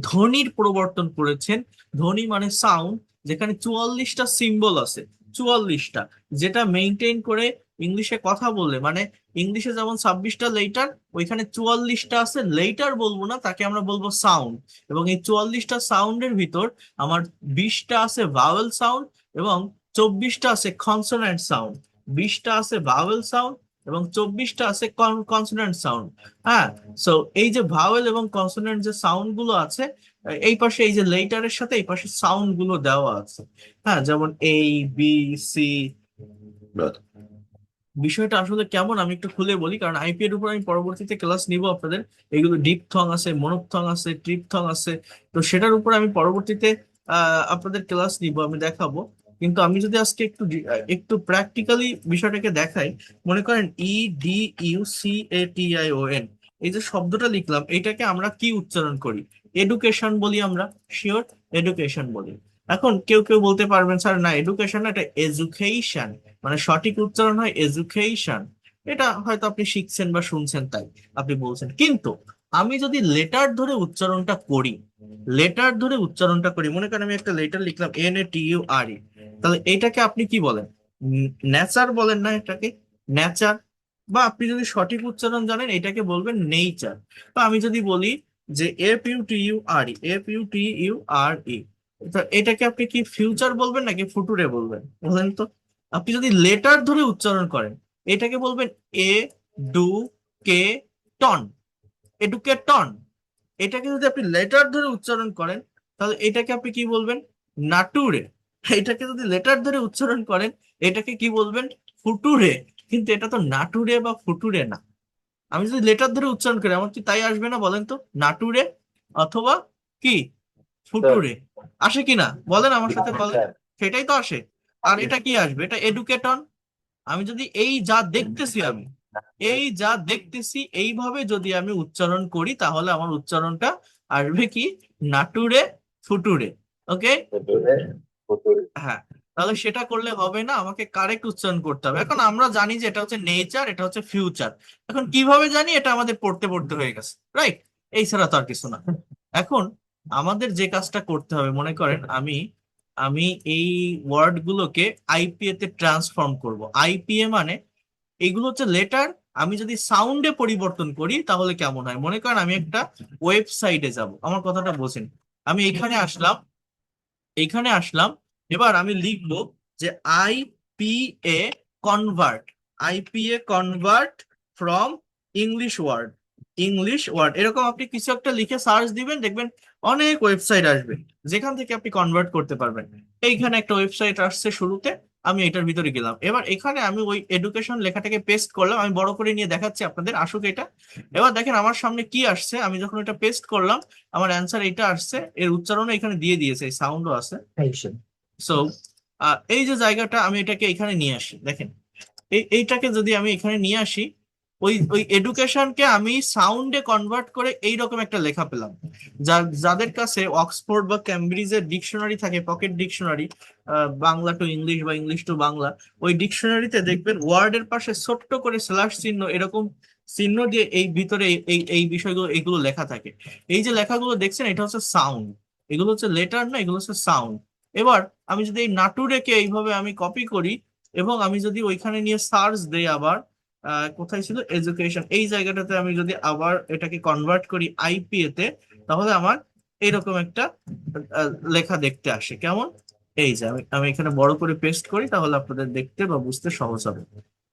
ধ্বনির প্রবর্তন করেছেন। ধ্বনি মানে সাউন্ড, যেখানে 44টা সিম্বল আছে, 44টা, যেটা মেনটেন করে ইংলিশে কথা বললে, মানে ইংলিশে যেমন 26টা লেটার, ওইখানে 44টা আছে, লেটার বলবো না, তাকে আমরা বলবো সাউন্ড। এবং এই 44টা সাউন্ডের ভিতর আমার 20টা আছে ভাওয়েল সাউন্ড এবং 24টা আছে কনসোন্যান্ট সাউন্ড। 20টা আছে ভাওয়েল সাউন্ড এবং 24টা আছে কনসোন্যান্ট সাউন্ড। হ্যাঁ, সো এই যে ভাওয়েল এবং কনসোনেন্ট যে সাউন্ড গুলো আছে, এই পাশে এই যে লেটারের সাথে এই পাশে সাউন্ড গুলো দেওয়া আছে। হ্যাঁ, যেমন এ, বি, সি। বিষয়টা আসলে কেমন আমি একটু খুলে বলি, কারণ আইপি এর উপর আমি পরবর্তীতে ক্লাস নিব আপনাদের। এগুলো ডিপথং আছে, মনোপথং আছে, ট্রিপথং আছে, তো সেটার উপর আমি পরবর্তীতে আপনাদের ক্লাস নিব, আমি দেখাবো। কিন্তু আমি যদি আজকে একটু প্র্যাকটিক্যালি বিষয়টাকে দেখাই, মনে করেন EDUCATION, এই যে শব্দটা লিখলাম, এটাকে আমরা কি উচ্চারণ করি? এডুকেশন বলি আমরা, শিওর, এডুকেশন বলি। এখন কেউ কেউ বলতে পারবেন স্যার না, এডুকেশন না, এটা এডুকেশন, মানে সঠিক উচ্চারণ হয় এডুকেশন। এটা হয়তো আপনি শিখছেন বা শুনছেন তাই আপনি বলছেন, কিন্তু আমি যদি লেটার ধরে উচ্চারণটা করি, মনে করেন আমি একটা লেটার লিখলাম NATURE, তাহলে এটাকে আপনি কি বলেন? নেচার বলেন না এটাকে? নেচার। বা আপনি যদি সঠিক উচ্চারণ জানেন এটাকে বলবেন নেচার। বা আমি যদি বলি যে FUTURE, তো এটাকে আপনি কি ফিউচার বলবেন নাকি ফুটুরে বলবেন বলেন তো? আপনি যদি লেটার ধরে উচ্চারণ করেন এটাকে বলবেন এ ডু কে টন, এডুকেটন। এটাকে যদি আপনি লেটার ধরে উচ্চারণ করেন তাহলে এটাকে আপনি কি বলবেন? নাটুরে। এটাকে যদি লেটার ধরে উচ্চারণ করেন এটাকে কি বলবেন? ফুটুরে। কিন্তু এটা তো নাটুরে বা ফুটুরে না। আমি যদি লেটার ধরে উচ্চারণ করি আমার কি তাই আসবে না বলেন তো? নাটুরে অথবা কি ফুটুরে আসে কিনা বলেন আমার সাথে বলেন। সেটাই তো আসে। আর এটা কি আসবে? এটা এডুকেটন। আমি যদি এই যা দেখতেছি এইভাবে যদি আমি উচ্চারণ করি তাহলে আমার উচ্চারণটা আসবে কি? নাটুরে ফুটুরে। ওকে। হ্যাঁ। তাহলে সেটা করলে হবে না, আমাকে কারেক্ট উচ্চারণ করতে হবে। এখন আমরা জানি যে এটা হচ্ছে নেচার, এটা হচ্ছে ফিউচার। এখন কিভাবে জানি? এটা আমাদের পড়তে পড়তে হয়ে গেছে, রাইট? এই ছাড়া তো আর কিছু না। এখন আমাদের যে কাজটা করতে হবে, মনে করেন আমি আমি এই ওয়ার্ড গুলোকে আইপিএ তে ট্রান্সফর্ম করব। আইপিএ মানে এগুলো হচ্ছে লেটার, আমি যদি সাউন্ডে পরিবর্তন করি তাহলে কেমন হয়? মনে করেন আমি একটা ওয়েবসাইটে যাব, আমার কথাটা বোঝেন। আমি এখানে আসলাম, এবার আমি লিখবো যে IPA convert, IPA convert from English word এরকম আপনি কিছু একটা লিখে সার্চ দিবেন, দেখবেন অনেক ওয়েবসাইট আসবে যেখান থেকে আপনি কনভার্ট করতে পারবেন। এইখানে একটা ওয়েবসাইট আসছে শুরুতে, আমি এটার ভিতরে গেলাম। এবার এখানে আমি ওই এডুকেশন লেখাটাকে পেস্ট করলাম, আমি বড় করে নিয়ে দেখাচ্ছি আপনাদের, আসুক এটা। এবার দেখেন আমার সামনে কি আসছে, আমি যখন এটা পেস্ট করলাম আমার অ্যান্সার এটা আসছে, এর উচ্চারণও এখানে দিয়ে দিয়েছে, এই সাউন্ডও আছে। সো এই যে জায়গাটা, আমি এটাকে এখানে নিয়ে আসি, দেখেন এইটাকে যদি আমি এখানে নিয়ে আসি, ওই ওই এডুকেশনকে আমি সাউন্ডে কনভার্ট করে এইরকম একটা লেখা পেলাম। যাদের কাছে অক্সফোর্ড বা ক্যামব্রিজের ডিকশনারি থাকে, pocket dictionary, Bangla to English বা ইংলিশ টু বাংলা, ওই ডিকশনারিতে দেখবেন ওয়ার্ডের পাশে ছোট্ট করে স্ল্যাশ চিহ্ন এরকম চিহ্ন দিয়ে এই ভিতরে এই এই বিষয়গুলো এগুলো লেখা থাকে। এই যে লেখাগুলো দেখছেন এটা হচ্ছে সাউন্ড, এগুলো হচ্ছে লেটার না, এগুলো হচ্ছে সাউন্ড। এবার আমি যদি এই নাটুরেকে এইভাবে আমি কপি করি এবং আমি যদি ওইখানে নিয়ে সার্চ দেই আবার, কোথায় ছিল এডুকেশন, এই জায়গাটাতে আমি যদি আবার এটাকে কনভার্ট করি আইপিএ তে, তাহলে আমার এইরকম একটা লেখা দেখতে আসে কেমন। এই যে আমি আমি এখানে বড় করে পেস্ট করি তাহলে আপনাদের দেখতে বা বুঝতে সহজ হবে।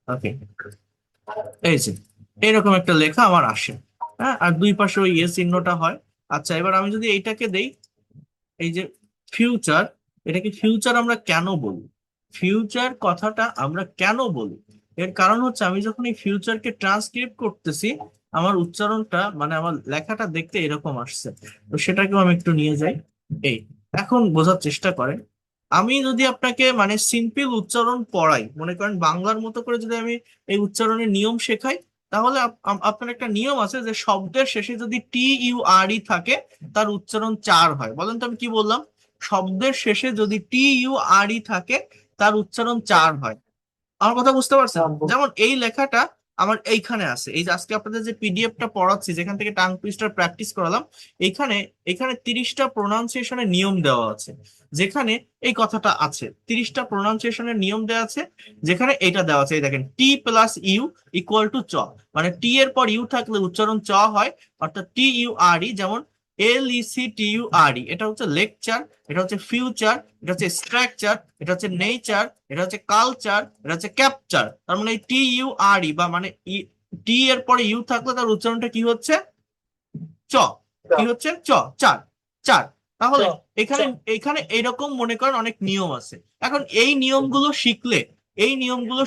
ওকে। এই যে এইরকম একটা লেখা আমার আসে। হ্যাঁ, আর দুই পাশে ওই চিহ্নটা হয়। আচ্ছা, এবার আমি যদি এইটাকে দেই, এই যে ফিউচার, এটাকে ফিউচার আমরা কেন বলি? ফিউচার কথাটা আমরা কেন বলি? এর কারণ হচ্ছে আমি যখন এই ফিউচারকে ট্রান্সক্রিপ্ট করতেছি আমার উচ্চারণটা মানে আমার লেখাটা দেখতে এরকম আসছে। তো সেটাকেও আমি একটু নিয়ে যাই। এই এখন বোঝার চেষ্টা করেন, আমি যদি আপনাকে মানে সিম্পল উচ্চারণ পড়াই, মনে করেন বাংলার মতো করে যদি আমি এই উচ্চারণের নিয়ম শেখাই, তাহলে আপনার একটা নিয়ম আছে যে শব্দের শেষে যদি TURE থাকে তার উচ্চারণ চার হয়। বলেন তো আমি কি বললাম? শব্দের শেষে যদি TURE থাকে তার উচ্চারণ চার হয়। আমার কথা বুঝতে পারছেন? যেমন এই লেখাটা আমার এইখানে আছে, এই যে আজকে আপনাদের যে পিডিএফটা পড়াচ্ছি যেখান থেকে টাং টুইস্টার প্র্যাকটিস করালাম, এখানে এখানে 30টা প্রোনাউন্সিয়েশনের নিয়ম দেওয়া আছে। যেখানে এই কথাটা আছে, 30টা প্রোনাউন্সিয়েশনের নিয়ম দেওয়া আছে, যেখানে এটা দেওয়া আছে। এই দেখেন, T+U=চ, মানে টি এর পর ইউ থাকলে উচ্চারণ চ হয়, অর্থাৎ TURE। যেমন LECTURE, এটা হচ্ছে লেকচার, এটা হচ্ছে ফিউচার, এটা হচ্ছে স্ট্রাকচার, এটা হচ্ছে নেচার, এটা হচ্ছে কালচার, এটা হচ্ছে ক্যাপচার। তার মানে এই TURE বা মানে টি এর পরে ইউ থাকলে তার উচ্চারণটা কি হচ্ছে? চ। কি হচ্ছে? চ। চার। চার। তাহলে এখানে এখানে এইরকম মনে করেন অনেক নিয়ম আছে। এখন এই নিয়মগুলো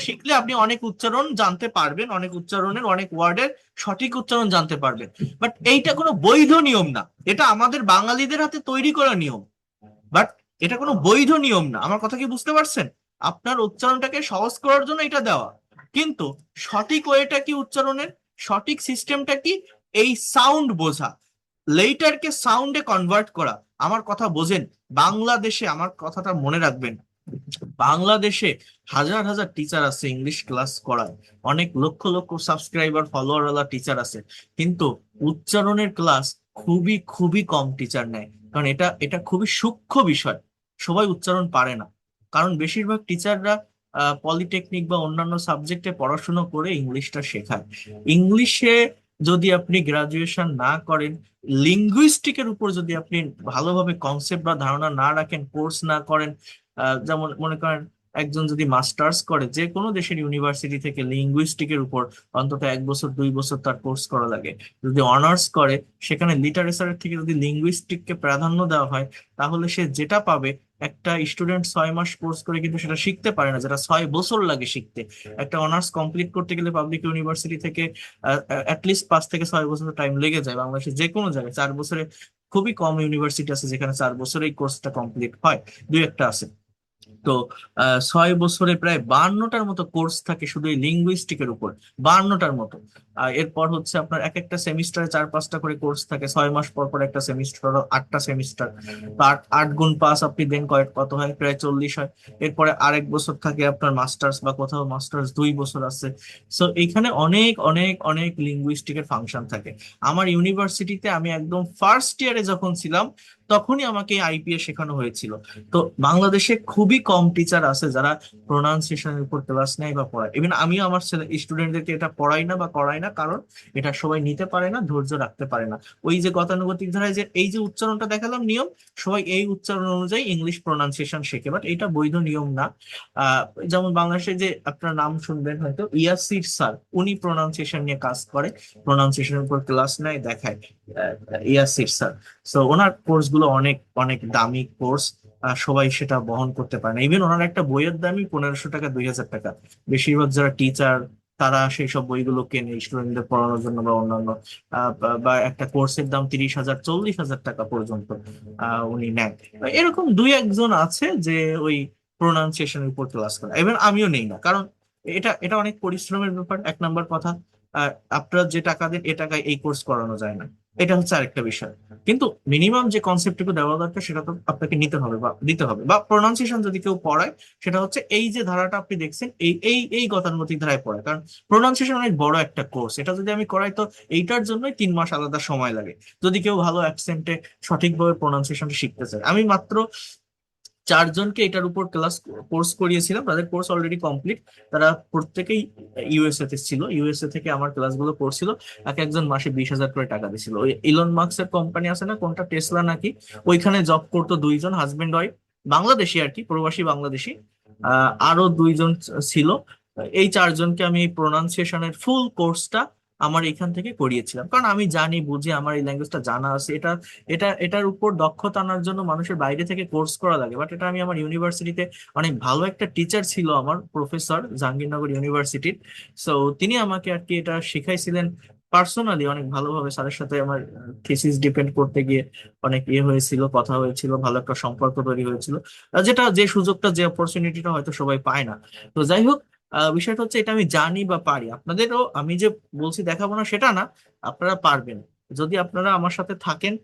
শিখলে আপনি অনেক উচ্চারণ জানতে পারবেন, অনেক উচ্চারণের অনেক ওয়ার্ডের সঠিক উচ্চারণ জানতে পারবেন। বাট এইটা কোনো বৈধ নিয়ম না, এটা আমাদের বাঙালিদের হাতে তৈরি করা নিয়ম। বাট এটা কোনো বৈধ নিয়ম না। আমার কথা কি বুঝতে পারছেন? আপনার উচ্চারণটাকে সহজ করার জন্য এটা দেওয়া, কিন্তু সঠিক ওয়েটা কি উচ্চারণের? সঠিক সিস্টেমটা কি? এই সাউন্ড বোঝা, লেটারকে সাউন্ডে কনভার্ট করা। আমার কথা বোঝেন, বাংলাদেশে আমার কথাটা মনে রাখবেন, বাংলাদেশে হাজার হাজার টিচার আছে ইংলিশ ক্লাস করায়, অনেক লক্ষ লক্ষ সাবস্ক্রাইবার ফলোয়ার ওয়ালা টিচার আছে, কিন্তু উচ্চারণের ক্লাস খুবই খুবই কম টিচার নেয়। কারণ এটা এটা খুবই সূক্ষ্ম বিষয়, সবাই উচ্চারণ পারে না। কারণ বেশিরভাগ টিচাররা পলিটেকনিক বা অন্যান্য সাবজেক্টে পড়াশোনা করে ইংলিশটা শেখায়। ইংলিশে যদি আপনি গ্রাজুয়েশন না করেন, লিঙ্গুইস্টিকের উপর যদি আপনি ভালোভাবে কনসেপ্ট বা ধারণা না রাখেন, কোর্স না করেন, যেমন মনে করেন একজন যদি মাস্টার্স করে যে কোনো দেশের ইউনিভার্সিটি থেকে লিঙ্গুইস্টিকের উপর, অন্তত 1 বছর 2 বছর তার কোর্স করা লাগে। যদি অনার্স করে, সেখানে লিটারেচারের থেকে যদি লিঙ্গুইস্টিককে প্রাধান্য দেওয়া হয়, তাহলে সে যেটা পাবে, একটা স্টুডেন্ট 6 মাস কোর্স করে কিন্তু সেটা শিখতে পারে না, যেটা 6 বছর লাগে শিখতে। একটা অনার্স কমপ্লিট করতে গেলে পাবলিক ইউনিভার্সিটি থেকে অ্যাটলিস্ট 5 থেকে 6 বছর টাইম লেগে যায়। বাংলাদেশের যে কোনো জায়গায় 4 বছরে খুবই কম ইউনিভার্সিটি আছে যেখানে 4 বছরে এই কোর্সটা কমপ্লিট হয়, দুই একটা আছে। তো 6 বছরে প্রায় 52টার মতো কোর্স থাকে শুধু এই লিঙ্গুইস্টিকের উপর, 52টার মতো। এরপর হচ্ছে আপনার এক একটা সেমিস্টারে 4-5টা করে কোর্স থাকে, 6 মাস পর পর একটা সেমিস্টার, 8টা সেমিস্টার। তো 8 8 গুণ 5 আপনি দেন কত হয়, প্রায় 40 হয়। এরপরে আরেক বছর থাকে আপনার মাস্টার্স, বা কোথাও মাস্টার্স 2 বছর আছে। সো এখানে অনেক অনেক অনেক লিঙ্গুইস্টিকের ফাংশন থাকে। আমার ইউনিভার্সিটিতে আমি একদম ফার্স্ট ইয়ারে যখন ছিলাম, তখনই আমাকে আইপিএ শেখানো হয়েছিল। তো বাংলাদেশে খুবই কম টিচার আছে যারা প্রোনাউন্সিয়েশনের উপর ক্লাস নেয় বা পড়ায়। ইভেন আমিও আমার ছেলে স্টুডেন্টদেরকে এটা পড়াই না বা করাই না, কারণ এটা সবাই নিতে পারে না, ধৈর্য রাখতে পারে না। ওই যে গতানুগতিক ধারায় যে এই যে উচ্চারণটা দেখালাম নিয়ম, সবাই এই উচ্চারণ অনুযায়ী ইংলিশ প্রোনাউন্সিয়েশন শেখে, বাট এটা বৈধ নিয়ম না। যেমন বাংলাদেশে যে আপনার নাম শুনবেন হয়তো, ইয়াসির স্যার, উনি প্রোনাউন্সিয়েশন নিয়ে কাজ করে, প্রোনাউন্সিয়েশনের উপর ক্লাস নেয়, দেখায়। ইয়াসির স্যার, সো ওনার কোর্স গুলো অনেক অনেক দামি কোর্স, সবাই সেটা বহন করতে পারে না। ইভেন ওনার একটা বইয়ের দামই 1500 টাকা, 2000 টাকা। বেশিরভাগ যারা টিচার তারা সেই সব বইগুলো কেনে স্টুডেন্টদের পড়ানোর জন্য বা অন্যান্য, বা একটা কোর্সের দাম 30,000 40,000 টাকা পর্যন্ত উনি নেন। এরকম দুই একজন আছে যে ওই প্রোনাউন্সিয়েশনের উপর ক্লাস করে, ইভেন আমিও নেই না, কারণ এটা এটা অনেক পরিশ্রমের ব্যাপার, 1 নাম্বার কথা। আপনারা যে টাকা দেন এ টাকায় এই কোর্স করানো যায় না, এটা হচ্ছে আরেকটা বিষয়। কিন্তু মিনিমাম যে কনসেপ্টটুকু দেওয়া দরকার সেটা তো আপনাকে নিতে হবে বা দিতে হবে। বা প্রোনাউন্সিয়েশন যদি কেউ পড়ায়, সেটা হচ্ছে এই যে ধারাটা আপনি দেখছেন, এই এই এই গতানুগতিক ধারায় পড়ায়। কারণ প্রোনাউন্সিয়েশন অনেক বড় একটা কোর্স, এটা যদি আমি করাই তো এইটার জন্যই 3 মাস আলাদা সময় লাগে, যদি কেউ ভালো অ্যাকসেন্টে সঠিকভাবে প্রোনাউন্সিয়েশনটা শিখতে চায়। আমি মাত্র 4 জনকে এটার উপর ক্লাস কোর্স করিয়েছিলাম, তাদের কোর্স অলরেডি কমপ্লিট। তারা প্রত্যেকেই ইউএসএ তে ছিল, ইউএসএ থেকে আমার ক্লাসগুলো করছিল। এক একজন মাসে 20,000 করে টাকা দিছিল। ওই ইলন মার্কসের কোম্পানি আছে না, কোনটা, টেসলা নাকি, ওইখানে জব করতো 2 জন, হাজবেন্ড ওয়াইফ, বাংলাদেশি আর কি, প্রবাসী বাংলাদেশি। আরো 2 জন ছিল। এই 4 জনকে আমি প্রোনাউন্সিয়েশনের ফুল কোর্সটা আমার এখান থেকে করিয়েছিলাম, কারণ আমি জানি বুঝি, আমার এই ল্যাঙ্গুয়েজটা জানা আছে। এটার উপর দক্ষতা আনার জন্য মানুষের বাইরে থেকে কোর্স করা লাগে, বাট এটা আমি আমার ইউনিভার্সিটিতে, অনেক ভালো একটা টিচার ছিল আমার প্রফেসর জাহাঙ্গীরনগর ইউনিভার্সিটির। সো তিনি আমাকে আর কি এটা শিখাইছিলেন পার্সোনালি, অনেক ভালোভাবে। স্যারের সাথে আমার থিসিস ডিপেন্ড করতে গিয়ে অনেক ইয়ে হয়েছিল, কথা হয়েছিল, ভালো একটা সম্পর্ক তৈরি হয়েছিল। যেটা, যে সুযোগটা, যে অপরচুনিটিটা হয়তো সবাই পায় না। তো যাই হোক, বিষয়টা হচ্ছে এটা আমি জানি বা পারি, আপনাদেরও আমি যে বলছি দেখাবো না সেটা না, আপনারা পারবেন যদি আপনারা আমার সাথে থাকেন,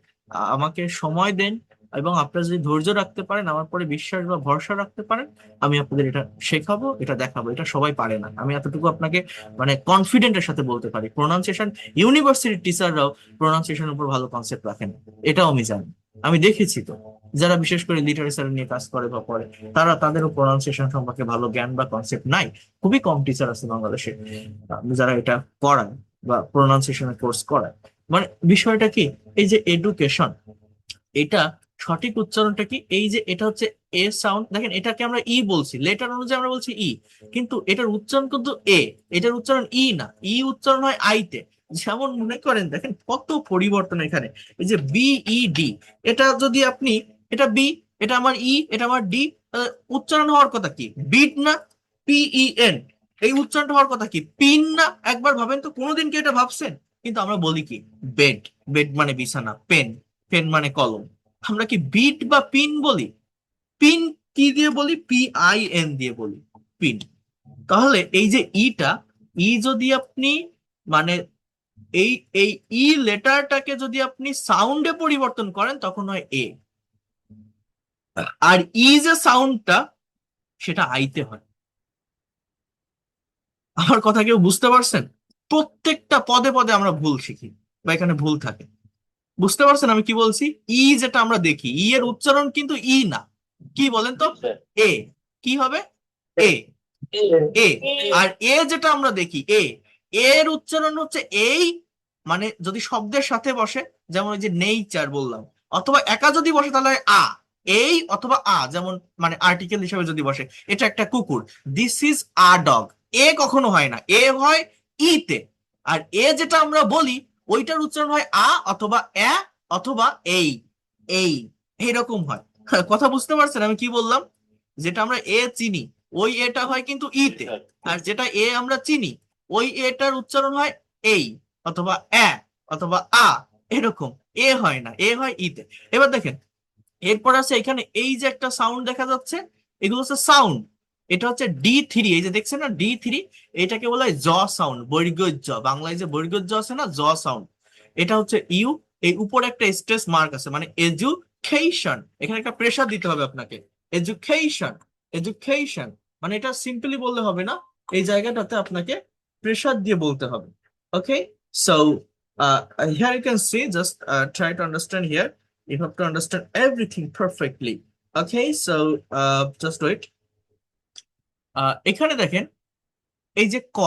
আমাকে সময় দেন, এবং আপনারা যদি ধৈর্য রাখতে পারেন, আমার পরে বিশ্বাস বা ভরসা রাখতে পারেন, আমি আপনাদের এটা শেখাবো, এটা দেখাবো। এটা সবাই পারে না, আমি এতটুকু আপনাকে মানে কনফিডেন্টের সাথে বলতে পারি। প্রোনাউন্সিয়েশন, ইউনিভার্সিটির টিচাররাও প্রোনাউন্সিয়েশনের উপর ভালো কনসেপ্ট রাখেন, এটাও আমি জানি, আমি দেখেছি তো। যারা বিশেষ করে লিটারেচার নিয়ে কাজ করে বা পড়ে, তাদেরও প্রোনাউন্সিয়েশন সম্পর্কে ভালো জ্ঞান বা কনসেপ্ট নাই। খুবই কম টিচার আছে বাংলাদেশে যারা এটা পড়ায় বা প্রোনাউন্সিয়েশনের কোর্স করায়। মানে বিষয়টা কি, এই যে এডুকেশন, এটা সঠিক উচ্চারণটা কি, এই যে এটা হচ্ছে এ সাউন্ড, দেখেন এটাকে আমরা ই বলছি, লেটার অনুযায়ী আমরা বলছি ই, কিন্তু এটার উচ্চারণ কিন্তু এ, এটার উচ্চারণ ই না, ই উচ্চারণ হয় আইতে। যেমন মনে করেন, দেখেন কত পরিবর্তন এখানে। এই যে BED, এটা যদি আপনি, এটা বি, এটা আমার ই, এটা আমার ডি, উচ্চারণ হওয়ার কথা কি বিট না, PEN, এই উচ্চারণটা হওয়ার কথা কি পিন না? একবার ভাবেন তো, কোনোদিন কি এটা ভাবছেন? কিন্তু আমরা বলি কি বেড, বেড মানে বিছানা, পেন, পেন মানে কলম। আমরা কি বিট বা পিন বলি? পিন কি দিয়ে বলি? PIN দিয়ে বলি, পিন। তাহলে এই যে ইটা, ই যদি আপনি মানে এই এই ই লেটারটাকে যদি আপনি সাউন্ডে পরিবর্তন করেন, তখন হয় এ। আর ই যে সাউন্ডটা, সেটা আইতে হয়। আমার কথা কেউ বুঝতে পারছেন? প্রত্যেকটা পদে পদে আমরা ভুল শিখি বা এখানে ভুল থাকে। বুঝতে পারছেন আমি কি বলছি? ই যেটা আমরা দেখি, ই এর উচ্চারণ কিন্তু ই না। কি বলেন তো? এ। কি হবে? এ। এ। আর এ যেটা আমরা দেখি, এ, এর উচ্চারণ হচ্ছে এই, মানে যদি শব্দের সাথে বসে, যেমন ওই যে নেইচার বললাম, অথবা একা যদি বসে তাহলে হয় আ, এই অথবা আ, যেমন মানে আর্টিকেল হিসেবে যদি বসে, এটা একটা কুকুর, দিস ইজ আ ডগ। এ কখনো হয় না, এ হয় ইতে। আর এ যেটা আমরা বলি, ওইটার উচ্চারণ হয় আ অথবা এ অথবা এই, এই, এইরকম হয়। কথা বুঝতে পারছেন আমি কি বললাম? যেটা আমরা এ চিনি, ওই এটা হয় কিন্তু ইতে। আর যেটা এ আমরা চিনি, ওই এটার উচ্চারণ হয় এই অথবা এ অথবা আ, এরকম। এ হয় না, এ হয় ইতে। এবার দেখেন, এরপর আছে এখানে এই যে একটা সাউন্ড দেখা যাচ্ছে, এগুলো হচ্ছে সাউন্ড। এটা হচ্ছে D3, এই যে দেখছেন না D3, এটাকে বলা হয় জ সাউন্ড, বর্গীয় জ। বাংলায় যে বর্গীয় জ আছে না, জ সাউন্ড। এটা হচ্ছে ইউ। এই উপরে একটা স্ট্রেস মার্ক আছে, মানে এডুকেশন, এখানে একটা প্রেসার দিতে হবে আপনাকে। এডুকেশন, এডুকেশন, মানে এটা সিম্পলি বললে হবে না, এই জায়গাটাতে আপনাকে প্রেসার দিয়ে বলতে হবে। ওকে, so here you can see, just try to understand here. You have to understand everything perfectly. Okay, so just wait. এখানে দেখেন এই যে ক,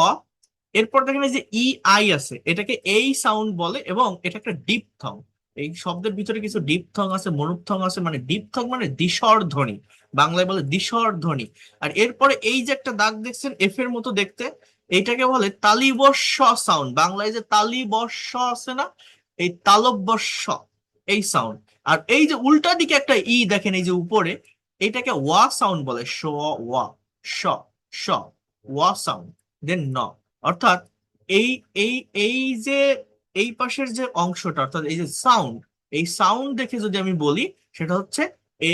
এরপর দেখেন এই যে ই আই আছে, এটাকে এই সাউন্ড বলে এবং এটা একটা ডিপথং। এই শব্দের ভিতরে কিছু ডিপথং আছে, মরুপথং আছে, মানে ডিপথং মানে দিশর ধ্বনি, বাংলায় বলে দিশর ধ্বনি। আর এরপরে এই যে একটা দাগ দেখছেন এফ এর মতো দেখতে, এইটাকে বলে তালিবস্য সাউন্ড। বাংলায় যে তালিবস্য আছে না, এই তালব্যস্য, এই সাউন্ড। আর এই যে উল্টা দিকে একটা ই দেখেন এই যে উপরে, এটাকে ওয়া সাউন্ড বলে, শ, ওয়া, শ, শ, ওয়া সাউন্ড, দেন ন। অর্থাৎ এই এই এই যে এই পাশের যে অংশটা, অর্থাৎ এই যে সাউন্ড, এই সাউন্ড দেখে যদি আমি বলি, সেটা হচ্ছে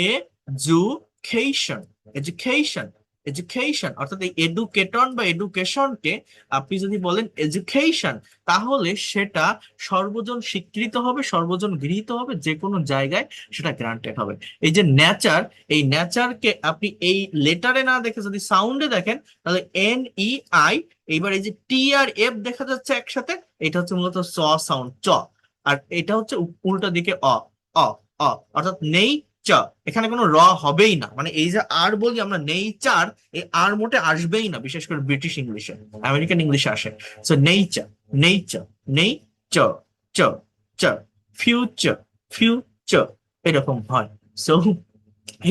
এডুকেশন, এডুকেশন, এডুকেশন। অর্থাৎ এই এডুকেটন বা এডুকেশনকে আপনি যদি বলেন এডুকেশন, তাহলে সেটা সর্বজন স্বীকৃত হবে, সর্বজন গৃহীত হবে, যে কোনো জায়গায় সেটা গ্রান্টেড হবে। এই যে নেচার, এই নেচারকে আপনি এই লেটারে না দেখে যদি সাউন্ডে দেখেন, তাহলে NEI। এইবার এই যে টি আর এফ দেখা যাচ্ছে একসাথে, এটা হচ্ছে মূলত স সাউন্ড, চ। আর এটা হচ্ছে উল্টা দিকে অ, অ, অ, অর্থাৎ নেই চ। এখানে কোনো র হবেই না, মানে এই যে আর বলি আমরা নেইচার, এই আর মোটে আসবেই না, বিশেষ করে ব্রিটিশ ইংলিশে, আমেরিকান ইংলিশে আসে। সো নেইচার, নেইচার, নেই চ, চ, চ, ফিউচার, ফিউচার, এরকম হয়। সো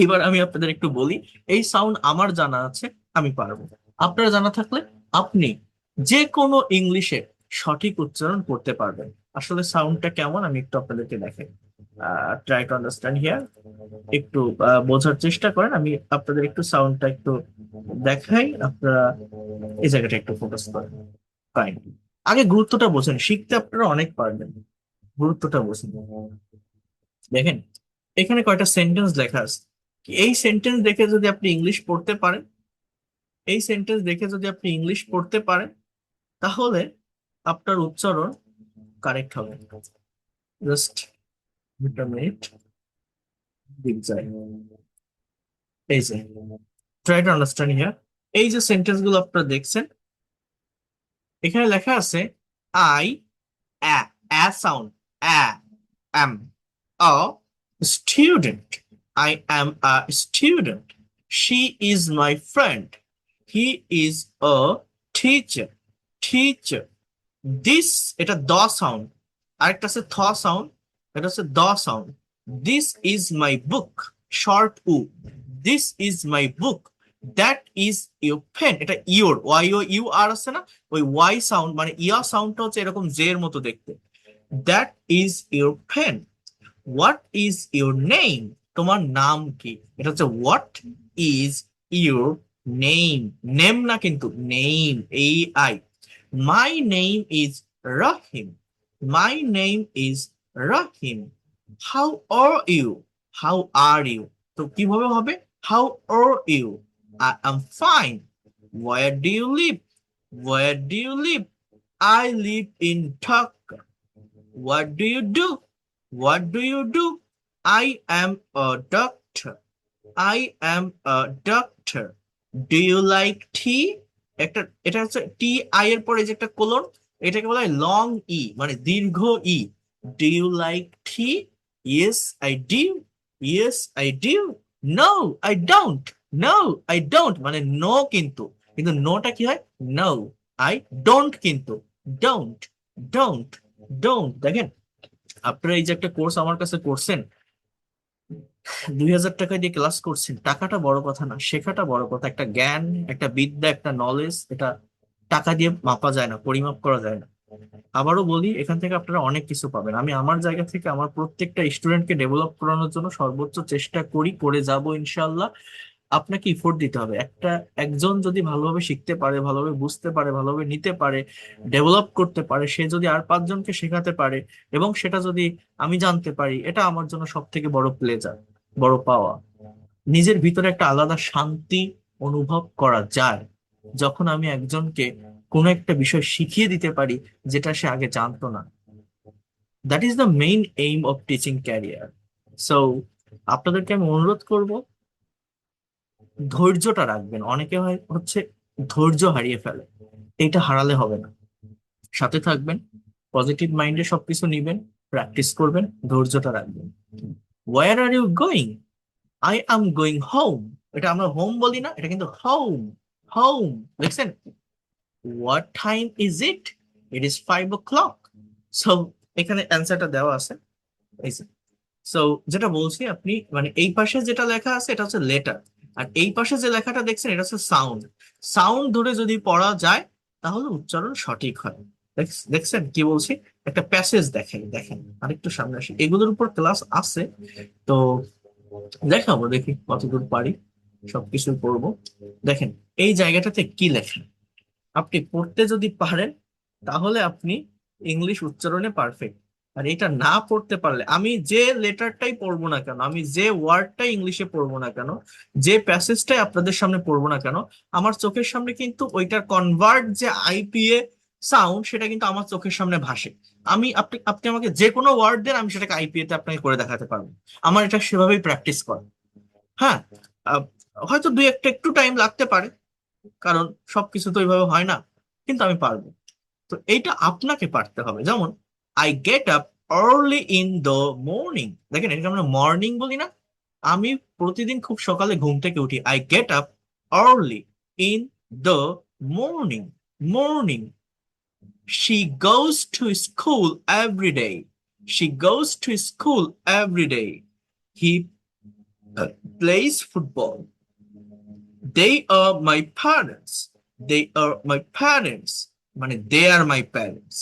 এইবার আমি আপনাদের একটু বলি, এই সাউন্ড আমার জানা আছে, আমি পারবো। আপনার জানা থাকলে আপনি যে কোনো ইংলিশে সঠিক উচ্চারণ করতে পারবেন। আসলে সাউন্ডটা কেমন আমি একটু আপনাদেরকে দেখাই। Try to understand here. একটু বোঝার চেষ্টা করেন, আমি আপনাদের একটু সাউন্ডটা একটু দেখাই, আপনারা এই জায়গাটা একটু ফোকাস করেন কাইন্ডলি। আগে গুরুত্বটা বোঝেন, শিখতে আপনারা অনেক পারবেন, গুরুত্বটা বোঝেন। দেখেন এখানে কয়টা সেন্টেন্স লেখা আছে, এই সেন্টেন্স দেখে যদি আপনি ইংলিশ পড়তে পারেন, এই সেন্টেন্স দেখে যদি আপনি ইংলিশ পড়তে পারেন, তাহলে আপনার উচ্চারণ কারেক্ট হবে। জাস্ট মিনিট, দিক যায়। এই যে ট্রাই টু আন্ডারস্ট্যান্ড হিয়ার, এই যে সেন্টেন্স গুলো আপনারা দেখছেন, এখানে লেখা আছে I, a sound, am a student, I am a student, she is my friend, he is a teacher, teacher, this, এটা দ সাউন্ড। আরেকটা আছে থ সাউন্ড, এটা হচ্ছে দ sound. This is my book, short উ, this is my book, that is your pen, এটা your, Y O U R আছে না, ওই ওয়াই সাউন্ড মানে ইয়া সাউন্ডটা হচ্ছে এরকম জে এর মতো দেখতে। That is your pen, what is your name, তোমার নাম কি, এটা হচ্ছে what is your name, name না কিন্তু, name, AI। My name is Rahim, my name is Rahim, how are you, how are you, তো কিভাবে হবে, how are you, I am fine, where do you live, where do you live, I live in Dhaka, what do you do? What do you do? I am a doctor. I am a doctor. Do you like tea, একটা এটা হচ্ছে T I এর পরে যে একটা colon, এটাকে বলা হয় লং ই, মানে দীর্ঘ ই। Do you like tea? Yes I do. Yes I do. No I don't. No I don't মানে নো, কিন্তু কিন্তু নোটা কি হয়? নো আই ডোন্ট, কিন্তু ডোন্ট। ডোন্ট। ডোন্ট। দেখেন, আপনারা এই যে একটা কোর্স আমার কাছে করছেন, 2000 টাকা দিয়ে ক্লাস করছেন, টাকাটা বড় কথা না, শেখাটা বড় কথা। একটা জ্ঞান, একটা বিদ্যা, একটা নলেজ, এটা টাকা দিয়ে মাপা যায় না, পরিমাপ করা যায় না। আবারও বলি, এখান থেকে আপনারা অনেক কিছু পাবেন। আমি আমার জায়গা থেকে আমার প্রত্যেকটা স্টুডেন্টকে ডেভেলপ করানোর জন্য সর্বোচ্চ চেষ্টা করি, করে যাব ইনশাল্লাহ। আপনাকে ইফোর্ট দিতে হবে। একজন যদি ভালোভাবে শিখতে পারে, ভালোভাবে বুঝতে পারে, ভালোভাবে নিতে পারে, ডেভেলপ করতে পারে, সে যদি আর 5 জনকে শেখাতে পারে, এবং সেটা যদি আমি জানতে পারি, এটা আমার জন্য সব থেকে বড় প্লেজার, বড় পাওয়া। নিজের ভিতরে একটা আলাদা শান্তি অনুভব করা যায় যখন আমি একজনকে কোনো একটা বিষয় শিখিয়ে দিতে পারি যেটা সে আগে জানতো না। That is the main aim of teaching career. So আপনাদেরকে আমি অনুরোধ করব, ধৈর্যটা রাখবেন। অনেকে হচ্ছে ধৈর্য হারিয়ে ফেলে, এটা হারালে হবে না। সাথে থাকবেন, পজিটিভ মাইন্ডে সবকিছু নিবেন, প্র্যাকটিস করবেন, ধৈর্যটা রাখবেন। Where are you going? I am going home. এটা আমরা হোম বলি না, এটা কিন্তু হোম। হোম, দেখছেন? What time is it? It is 5 o'clock। So এখানে অ্যান্সারটা দেওয়া আছে। সো যেটা বলছি, আপনি মানে এই পাশে যেটা লেখা আছে এটা হচ্ছে লেটার, আর এই পাশে যে লেখাটা দেখছেন এটা হচ্ছে সাউন্ড। সাউন্ড ধরে যদি পড়া যায় তাহলে উচ্চারণ সঠিক হয়। দেখছেন কি বলছি? একটা প্যাসেজ দেখেন, দেখেন আরেকটু সামনে আসি, এগুলোর উপর ক্লাস আছে। তো দেখাবো, দেখি কতদূর পারি, সবকিছু পড়বো। দেখেন এই জায়গাটাতে কি লেখেন, আপনি পড়তে যদি পারেন তাহলে আপনি ইংলিশ উচ্চারণে পারফেক্ট। আর এটা না পড়তে পারলে, আমি যে লেটারটাই পড়বো না কেন, আমি যে ওয়ার্ডটাই ইংলিশে পড়বো না কেন, যে প্যাসেজটাই আপনাদের সামনে পড়বো না কেন, আমার চোখের সামনে কিন্তু ওইটার কনভার্ট যে আইপিএ সাউন্ড, সেটা কিন্তু আমার চোখের সামনে ভাসে। আপনি আপনি আমাকে যে কোনো ওয়ার্ড দেন, আমি সেটাকে আইপিএ তে আপনাকে করে দেখাতে পারবো। আমার এটা সেভাবেই প্র্যাকটিস করা। হ্যাঁ, আহ, হয়তো দুই একটা একটু টাইম লাগতে পারে, কারণ সবকিছু তো ওইভাবে হয় না, কিন্তু আমি পারবো। তো এইটা আপনাকে পারতে হবে। যেমন I get up early in the morning, দেখেন এটাকে আমরা মর্নিং বলি না, আমি প্রতিদিন খুব সকালে ঘুম থেকে উঠি। I get up early in the morning. Morning. She goes to school every day. She goes to school every day. He plays football. They are my parents. They are my parents. মানে they are my parents.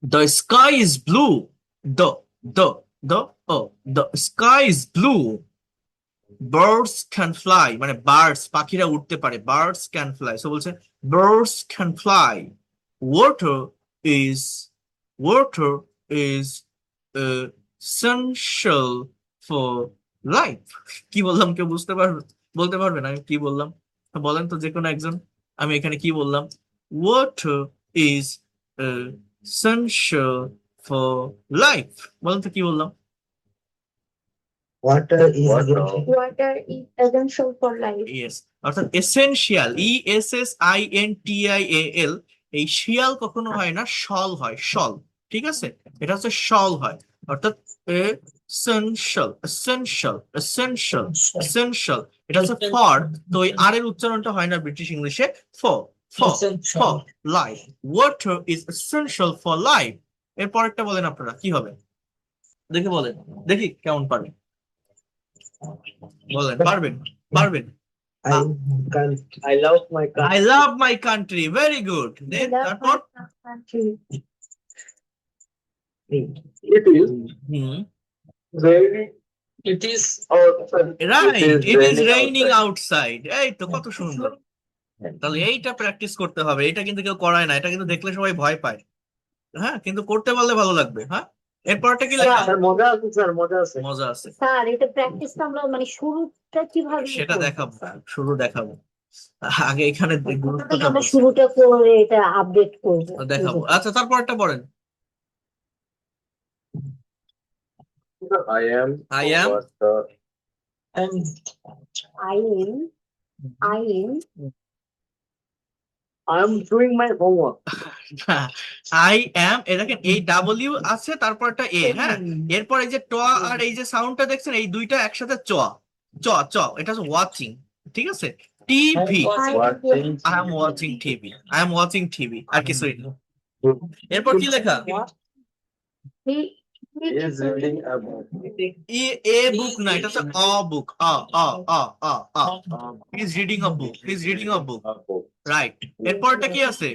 The sky is blue. The sky is blue. Birds can fly. মানে birds, পাখিরা উঠতে পারে। Birds can fly. So বলছে birds can fly. Water is water is essential for life. কি বললাম, কেউ বুঝতে পারবে, বলতে পারবে না আমি কি বললাম? বলেন তো যে কোনো একজন, আমি এখানে কি বললাম? Water is essential for life। বলেন তো কি বললাম? Water is essential for life. Yes, অর্থাৎ এসেনশিয়াল, ESSINTIAL। এই শিয়াল কখনো হয় না, শল হয়, শল। ঠিক আছে, এটা হচ্ছে শল হয়, অর্থাৎ এসেনশিয়াল, এসেনশিয়াল, এসেনশিয়াল, এসেনশিয়াল। এটা হচ্ছে ফর। তো ওই আর এর উচ্চারণটা হয় না ব্রিটিশ ইংলিশে, for. For, for life. Water is essential for life. এর পরেরটা বলেন আপনারা কি হবে, দেখে বলেন, দেখি কেমন পারবেন। বলেন, পারবেন? পারবেন? I I love my I country. love my country. Very good. I Then love তারপর? my country. It is hmm, very. It is outside. right. It is raining raining outside. outside. এই তো কত সুন্দর। তাহলে এইটা প্র্যাকটিস করতে হবে, এটা কিন্তু কেউ করায় না, এটা কিন্তু দেখলে সবাই ভয় পায়। হ্যাঁ, কিন্তু করতে পারলে ভালো লাগবে। হ্যাঁ, এরপরটা কি লেখা? স্যার মজা আছে, স্যার মজা আছে। মজা আছে, স্যার এটা প্র্যাকটিস আমরা মানে শুরুটা কিভাবে সেটা করব দেখাবো, স্যার? শুরু দেখাবো। আগে এখানে কোথা থেকে গুরুত্বটা আমরা বুঝি। শুরুটা করে এটা আপডেট করব? দেখাবো। আচ্ছা, তারপরটা পড়েন। I am I am what the And I am I'm doing my homework. I am, এ দেখেন এই ডাব্লিউ আছে তারপর একটা এ, হ্যাঁ, এরপর এই যে ট আর এই যে সাউন্ডটা দেখছেন এই দুইটা একসাথে চ চ চ, এটা হচ্ছে ওয়াচিং, ঠিক আছে, TV, Watching. I am watching TV, I am watching TV, আর কিছুই না। এরপর কি লেখা? he Is reading a book. ই এ বুক না, এটা হচ্ছে অ বুক, অ অ অ অ অ, he is reading a book, he is reading a book, A book. Right. এরপরটা কি আছে?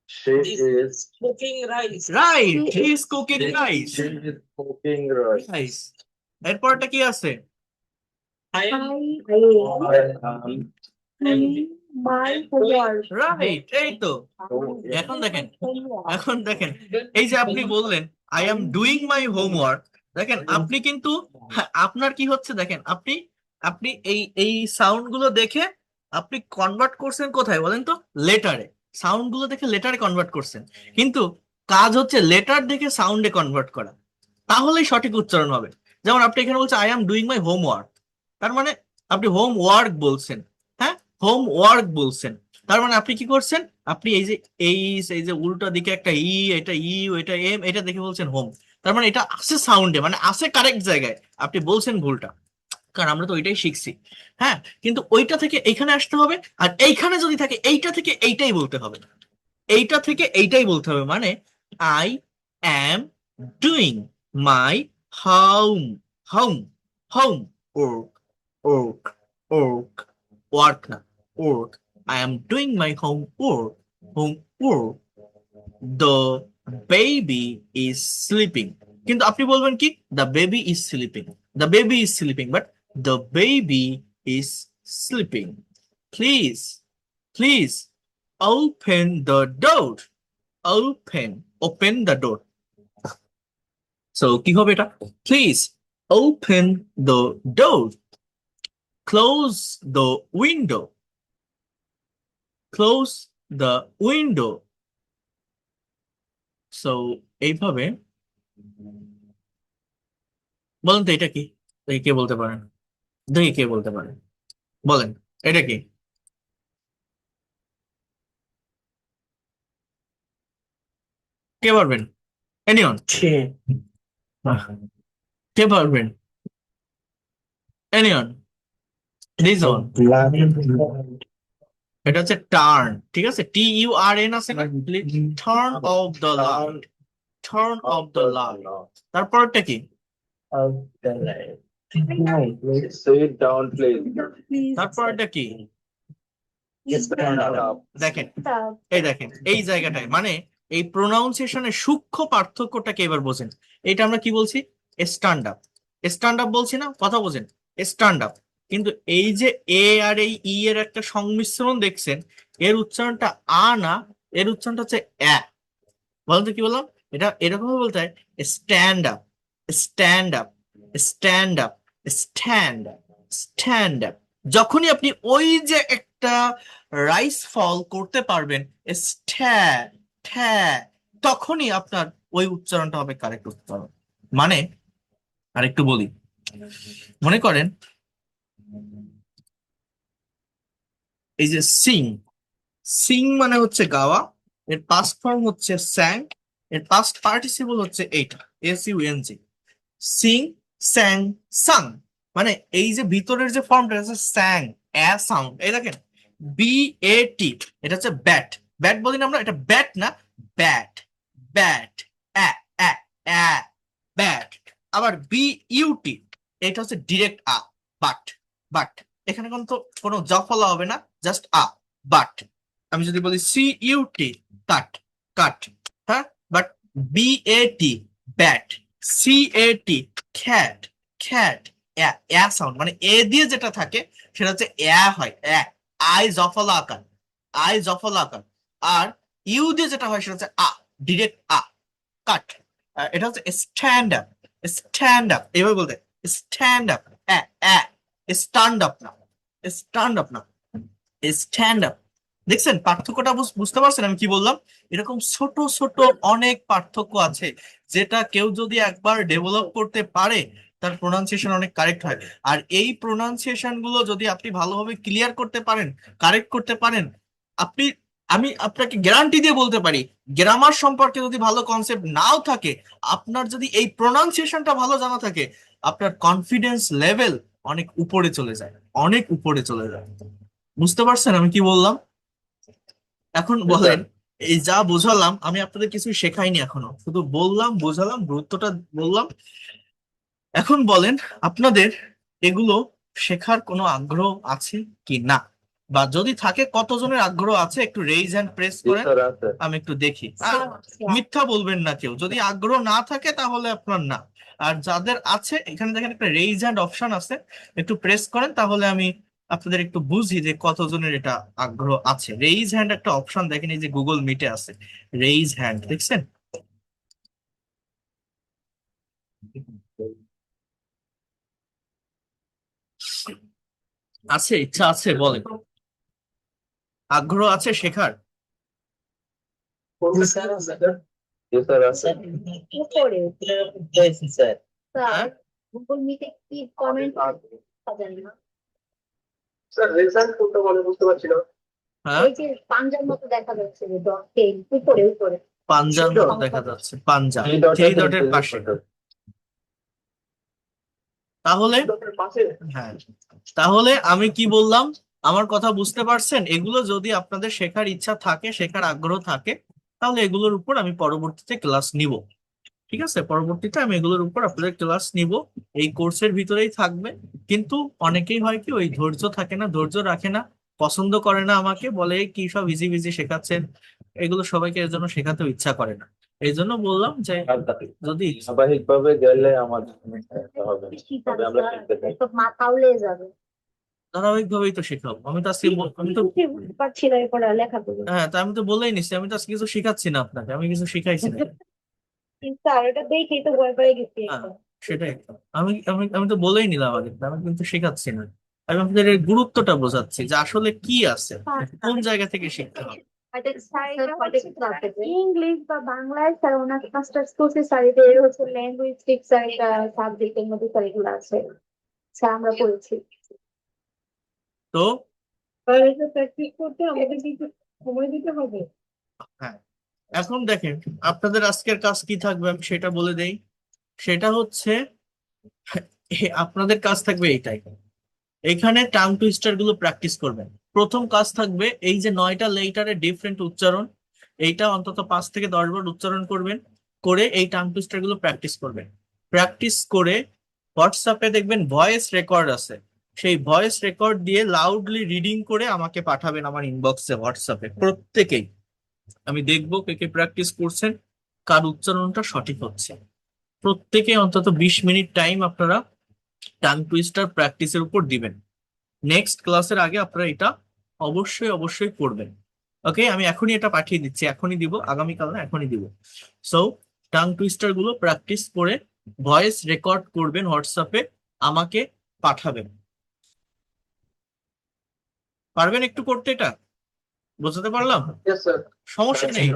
She is cooking rice. Right, he is cooking rice, she is cooking rice. Rice. এরপরটা কি আছে? I am I am my homework. Right, এই তো। এখন দেখেন, এখন দেখেন, এই যে আপনি বললেন I am doing my homework, দেখেন আপনি কিন্তু আপনার কি হচ্ছে দেখেন, আপনি আপনি এই সাউন্ড গুলো দেখে আপনি কনভার্ট করছেন কোথায় বলেন তো? লেটারে। সাউন্ড গুলো দেখে লেটারে কনভার্ট করছেন, কিন্তু কাজ হচ্ছে লেটার দেখে সাউন্ডে কনভার্ট করা, তাহলেই সঠিক উচ্চারণ হবে। যেমন আপনি এখানে বলছেন I am doing my homework, তার মানে আপনি হোমওয়ার্ক বলছেন, হ্যাঁ, হোমওয়ার্ক বলছেন, তার মানে আপনি কি করছেন? আপনি এই যে উল্টো দিকে একটা এটা এটা এম, এটা দেখে বলছেন হোম, তার মানে এটা আছে সাউন্ডে, মানে আছে কারেক্ট জায়গায়, আপনি বলছেন ভুলটা, কারণ আমরা তো ওইটাই শিখছি, হ্যাঁ, কিন্তু ওইটা থেকে এইখানে আসতে হবে, আর এইখানে যদি থাকে এইটা থেকে এইটাই বলতে হবে, এইটা থেকে এইটাই বলতে হবে, মানে I am doing my home, home, home, work, work, work, work না, work, I am doing my homework. Homework. The baby is sleeping. কিন্তু আপনি বলবেন কি? The baby is sleeping. The baby is sleeping, but the baby is sleeping. Please, please open the door. Open the door. So কি হবে এটা? Please open the door. Close the window. Close the window. So এইভাবে বলেন তো এটা কি? দেখি কে বলতে পারেন, দেখি কে বলতে পারেন, বলেন এটা কি? কে পারবেন? এনিওন? কে পারবেন? এনিওন? দিস ওয়ান, এটা হচ্ছে টার্ন, ঠিক আছে, TURN আছে না, turn off the light, turn off the light. তারপরটা কি? sit down, please. তারপরটা কি? Stand up. দেখেন, এই দেখেন এই জায়গাটায়, মানে এই প্রোনাউন্সিয়েশনের সূক্ষ্ম পার্থক্যটাকে এবার বোঝেন। এটা আমরা কি বলছি? স্ট্যান্ড আপ, স্ট্যান্ড আপ বলছি না, কথা বোঝেন, স্ট্যান্ড আপ। কিন্তু এই যে এ আর এই ই এর একটা সংমিশ্রণ দেখছেন, এর উচ্চারণটা আ না, এর উচ্চারণটা হচ্ছে অ্যা। বলতো কি বললাম? এটা এরকম বলতে হয় stand up, stand up, stand up, stand up, stand up. যখনই আপনি ওই যে একটা রাইস ফল করতে পারবেন স্ট্যা ঠ্যা, তখনই আপনার ওই উচ্চারণটা হবে কারেক্ট উচ্চারণ। মানে আরেকটু বলি, মনে করেন এই যে সিং, সিং মানে হচ্ছে গাওয়া, এর পাস্ট ফর্ম হচ্ছে স্যাং, এর পাস্ট পার্টিসিপল হচ্ছে এইটা, SUNG, সিং, স্যাং, সাং। মানে এই যে ভিতরের যে ফর্মটা হচ্ছে স্যাং, সাউন্ড, এই দেখেন BAT, এটা হচ্ছে ব্যাট, ব্যাট বলি না আমরা, এটা ব্যাট না, ব্যাট, ব্যাট, ব্যাট। আবার BUT, এটা হচ্ছে ডিরেক্ট বাট, বাট, এখানে কিন্তু কোনো জফলা হবে না, জাস্ট বাট। আমি যদি বলি CUT, কাট, কাট, হ্যাঁ, but BAT, bat, CAT, খ্যাট, খ্যাট, sound, মানে এ দিয়ে যেটা থাকে সেটা হচ্ছে হয়, আই জফলা আকার, আই জফলা আকার। আর ইউ দিয়ে যেটা হয় সেটা হচ্ছে ডিরেক্ট কাট। এটা হচ্ছে স্ট্যান্ড আপ, স্ট্যান্ড আপ, এভাবে বলতে স্ট্যান্ড আপ, স্ট্যান্ড আপ না, স্ট্যান্ড আপ না, স্ট্যান্ড আপ। দেখছেন পার্থক্যটা? বুঝতে পারছেন আমি কি বললাম? এরকম ছোট ছোট অনেক পার্থক্য আছে, যেটা কেউ যদি একবার ডেভেলপ করতে পারে তার প্রোনাউন্সিয়েশন অনেক কারেক্ট হয়। আর এই প্রোনাউন্সিয়েশন গুলো যদি আপনি ভালোভাবে ক্লিয়ার করতে পারেন, কারেক্ট করতে পারেন, আপনি আমি আপনাকে গ্যারান্টি দিয়ে বলতে পারি, গ্রামার সম্পর্কে যদি ভালো কনসেপ্ট নাও থাকে, আপনার যদি এই প্রোনাউন্সিয়েশনটা ভালো জানা থাকে, আপনার কনফিডেন্স লেভেল অনেক উপরে চলে যায়, অনেক উপরে চলে যায়। বুঝতে পারছেন আমি কি বললাম? এখন বলেন, এই যা বোঝালাম আমি আপনাদের কিছু শেখাইনি এখনো, শুধু বললাম, বোঝালাম, গুরুত্বটা বললাম। এখন বলেন আপনাদের এগুলো শেখার কোনো আগ্রহ আছে কি না, বা যদি থাকে কতজনের আগ্রহ আছে একটু রেইজ হ্যান্ড প্রেস জি করেন, স্যার আছে। আমি একটু দেখি। আর মিথ্যা বলবেন না কেউ, যদি আগ্রহ না থাকে তাহলে আপনার না। আর যাদের আছে এখানে দেখেন একটা রেইজ হ্যান্ড অপশন আছে, একটু প্রেস করেন তাহলে আমি আপনাদের একটু বুঝি যে কতজনের এটা আগ্রহ আছে। রেইজ হ্যান্ড একটা অপশন দেখেন, এই যে গুগল মিটে আছে রেইজ হ্যান্ড, দেখছেন? আছে, ইচ্ছা আছে, বলেন আগ্রহ আছে শেখার? জি স্যার আছে। উপরে স্যার হ্যাঁ স্যার গুগল মিটে কি কমেন্ট জানি না। স্যার রেজাল্ট কোনটা বলে বুঝতে পারছি না। হ্যাঁ, ওই যে পাঞ্জার মতো দেখা যাচ্ছে যে ডট টেল উপরে উপরে পাঞ্জার মতো দেখা যাচ্ছে, পাঞ্জা থ্রি ডটের পাশে। তাহলে পাশে। হ্যাঁ, তাহলে আমি কি বললাম, আমার কথা বুঝতে পারছেন? এগুলো যদি আপনাদের শেখার ইচ্ছা থাকে, শেখার আগ্রহ থাকে, তাহলে এগুলোর উপর আমি পরবর্তীতে ক্লাস নিব। ঠিক আছে, পরবর্তীতে আমি এগুলোর উপর আপনাদের ক্লাস নিব, এই কোর্সের ভিতরেই থাকবে। কিন্তু অনেকেই হয় কি, ওই ধৈর্য থাকে না, ধৈর্য রাখে না, পছন্দ করে না, আমাকে বলে কি সব ইজি ইজি শেখাচ্ছেন, এগুলো সবাইকে এর জন্য শেখাতেও ইচ্ছা করে না। এই জন্য বললাম যে যদি ধারাবাহিক ভাবে গেলে আমার হবে, ঠিক তবে আছে আমরা স্যার, শিখতে চাই। তো মাথা উড়ে যাবে। ধারাবাহিক ভাবেই তো শেখাবো, আমি তো আজকে আমি তো বুঝতে পারছি না এরপরে লেখা করবো। হ্যাঁ, তা আমি তো বলেই নিচ্ছি, আমি তো আজকে কিছু শিখাচ্ছি না আপনাকে, আমি কিছু শিখাইছি না। স্যার এটা দেখেই তো ভয় পেয়ে গেছি হ্যাঁ, একদম। সেটাই তো। আমি আমি আমি তো বলেই নিলাম আগে, আমি কিন্তু শেখাচ্ছি না, আমি আপনাদের এর গুরুত্বটা বোঝাচ্ছি যে আসলে কি আছে, কোন জায়গা থেকে শিখতে হবে। ইংলিশ বা বাংলায় স্যার ওনার মাস্টার্স কোর্সে স্যার এটা হচ্ছে ল্যাঙ্গুইস্টিক স্যার এটা সাবজেক্টের মধ্যে স্যার এগুলো আছে স্যার আমরা পড়েছি। তো আর এটা প্র্যাকটিস করতে আমাদের কিন্তু সময় দিতে হবে। হ্যাঁ, এখন দেখেন আপনাদের আজকের কাজ কি থাকবে আমি সেটা বলে দেই। সেটা হচ্ছে আপনাদের কাজ থাকবে এইটাই, এখানে টাং টুইস্টার গুলো প্র্যাকটিস করবেন। প্রথম কাজ থাকবে এই যে 9টা লেটারের ডিফারেন্ট উচ্চারণ, এইটা অন্তত 5 থেকে 10 বার উচ্চারণ করবেন, করে এই টাং টুইস্টার গুলো প্র্যাকটিস করবেন। প্র্যাকটিস করে হোয়াটসঅ্যাপে দেখবেন ভয়েস রেকর্ড আছে, সেই ভয়েস রেকর্ড দিয়ে লাউডলি রিডিং করে আমাকে পাঠাবেন আমার ইনবক্সে হোয়াটসঅ্যাপে প্রত্যেকেই। আমি দেখবো কে কে প্র্যাকটিস করছেন, কার উচ্চারণটা সঠিক হচ্ছে। প্রত্যেকে অন্তত 20 মিনিট টাইম আপনারা টাং টুইস্টার প্র্যাকটিসের উপর দিবেন। নেক্সট ক্লাসের আগে আপনারা এটা অবশ্যই অবশ্যই করবেন। ওকে, আমি এখনই এটা পাঠিয়ে দিচ্ছি, এখনই দিব, আগামীকাল না এখনই দিব। সো টাং টুইস্টার গুলো প্র্যাকটিস করে ভয়েস রেকর্ড করবেন, হোয়াটসঅ্যাপে আমাকে পাঠাবেন। পারবেন একটু করতে এটা? বুঝতে পারলাম? Yes, sir. সমস্যা নেই।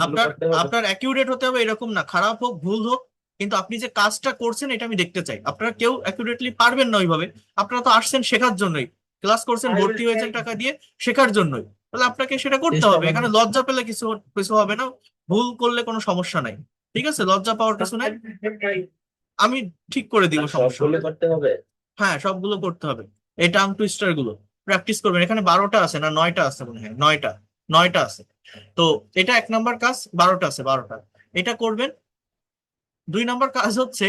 আপনার আপনার অ্যাকিউরেট হতে হবে এরকম না, খারাপ হোক ভুল হোক, কিন্তু আপনি যে কাজটা করছেন এটা আমি দেখতে চাই। আপনারা কেউ অ্যাকিউরেটলি পারবেন না ওইভাবে, আপনারা তো আসছেন শেখার জন্যই, ক্লাস করছেন, ভর্তি হয়েছেন টাকা দিয়ে শেখার জন্যই, তাহলে আপনাকে সেটা করতে হবে। এখানে লজ্জা পেলে কিছু কিছু হবে না, ভুল করলে কোনো সমস্যা নাই। ঠিক আছে, লজ্জা পাওয়ার কিছু নাই, আমি ঠিক করে দিব, সমস্যা সবগুলো নেই। করতে হবে। হ্যাঁ, সবগুলো করতে হবে। এই টাং টুইস্টার গুলো প্র্যাকটিস করবেন। এখানে 12টা আছে না 9টা আছে মনে হয়, 9টা, 9টা আছে। তো এটা 1 নম্বর কাজ, 12টা আছে, 12টা এটা করবেন। 2 নম্বর কাজ হচ্ছে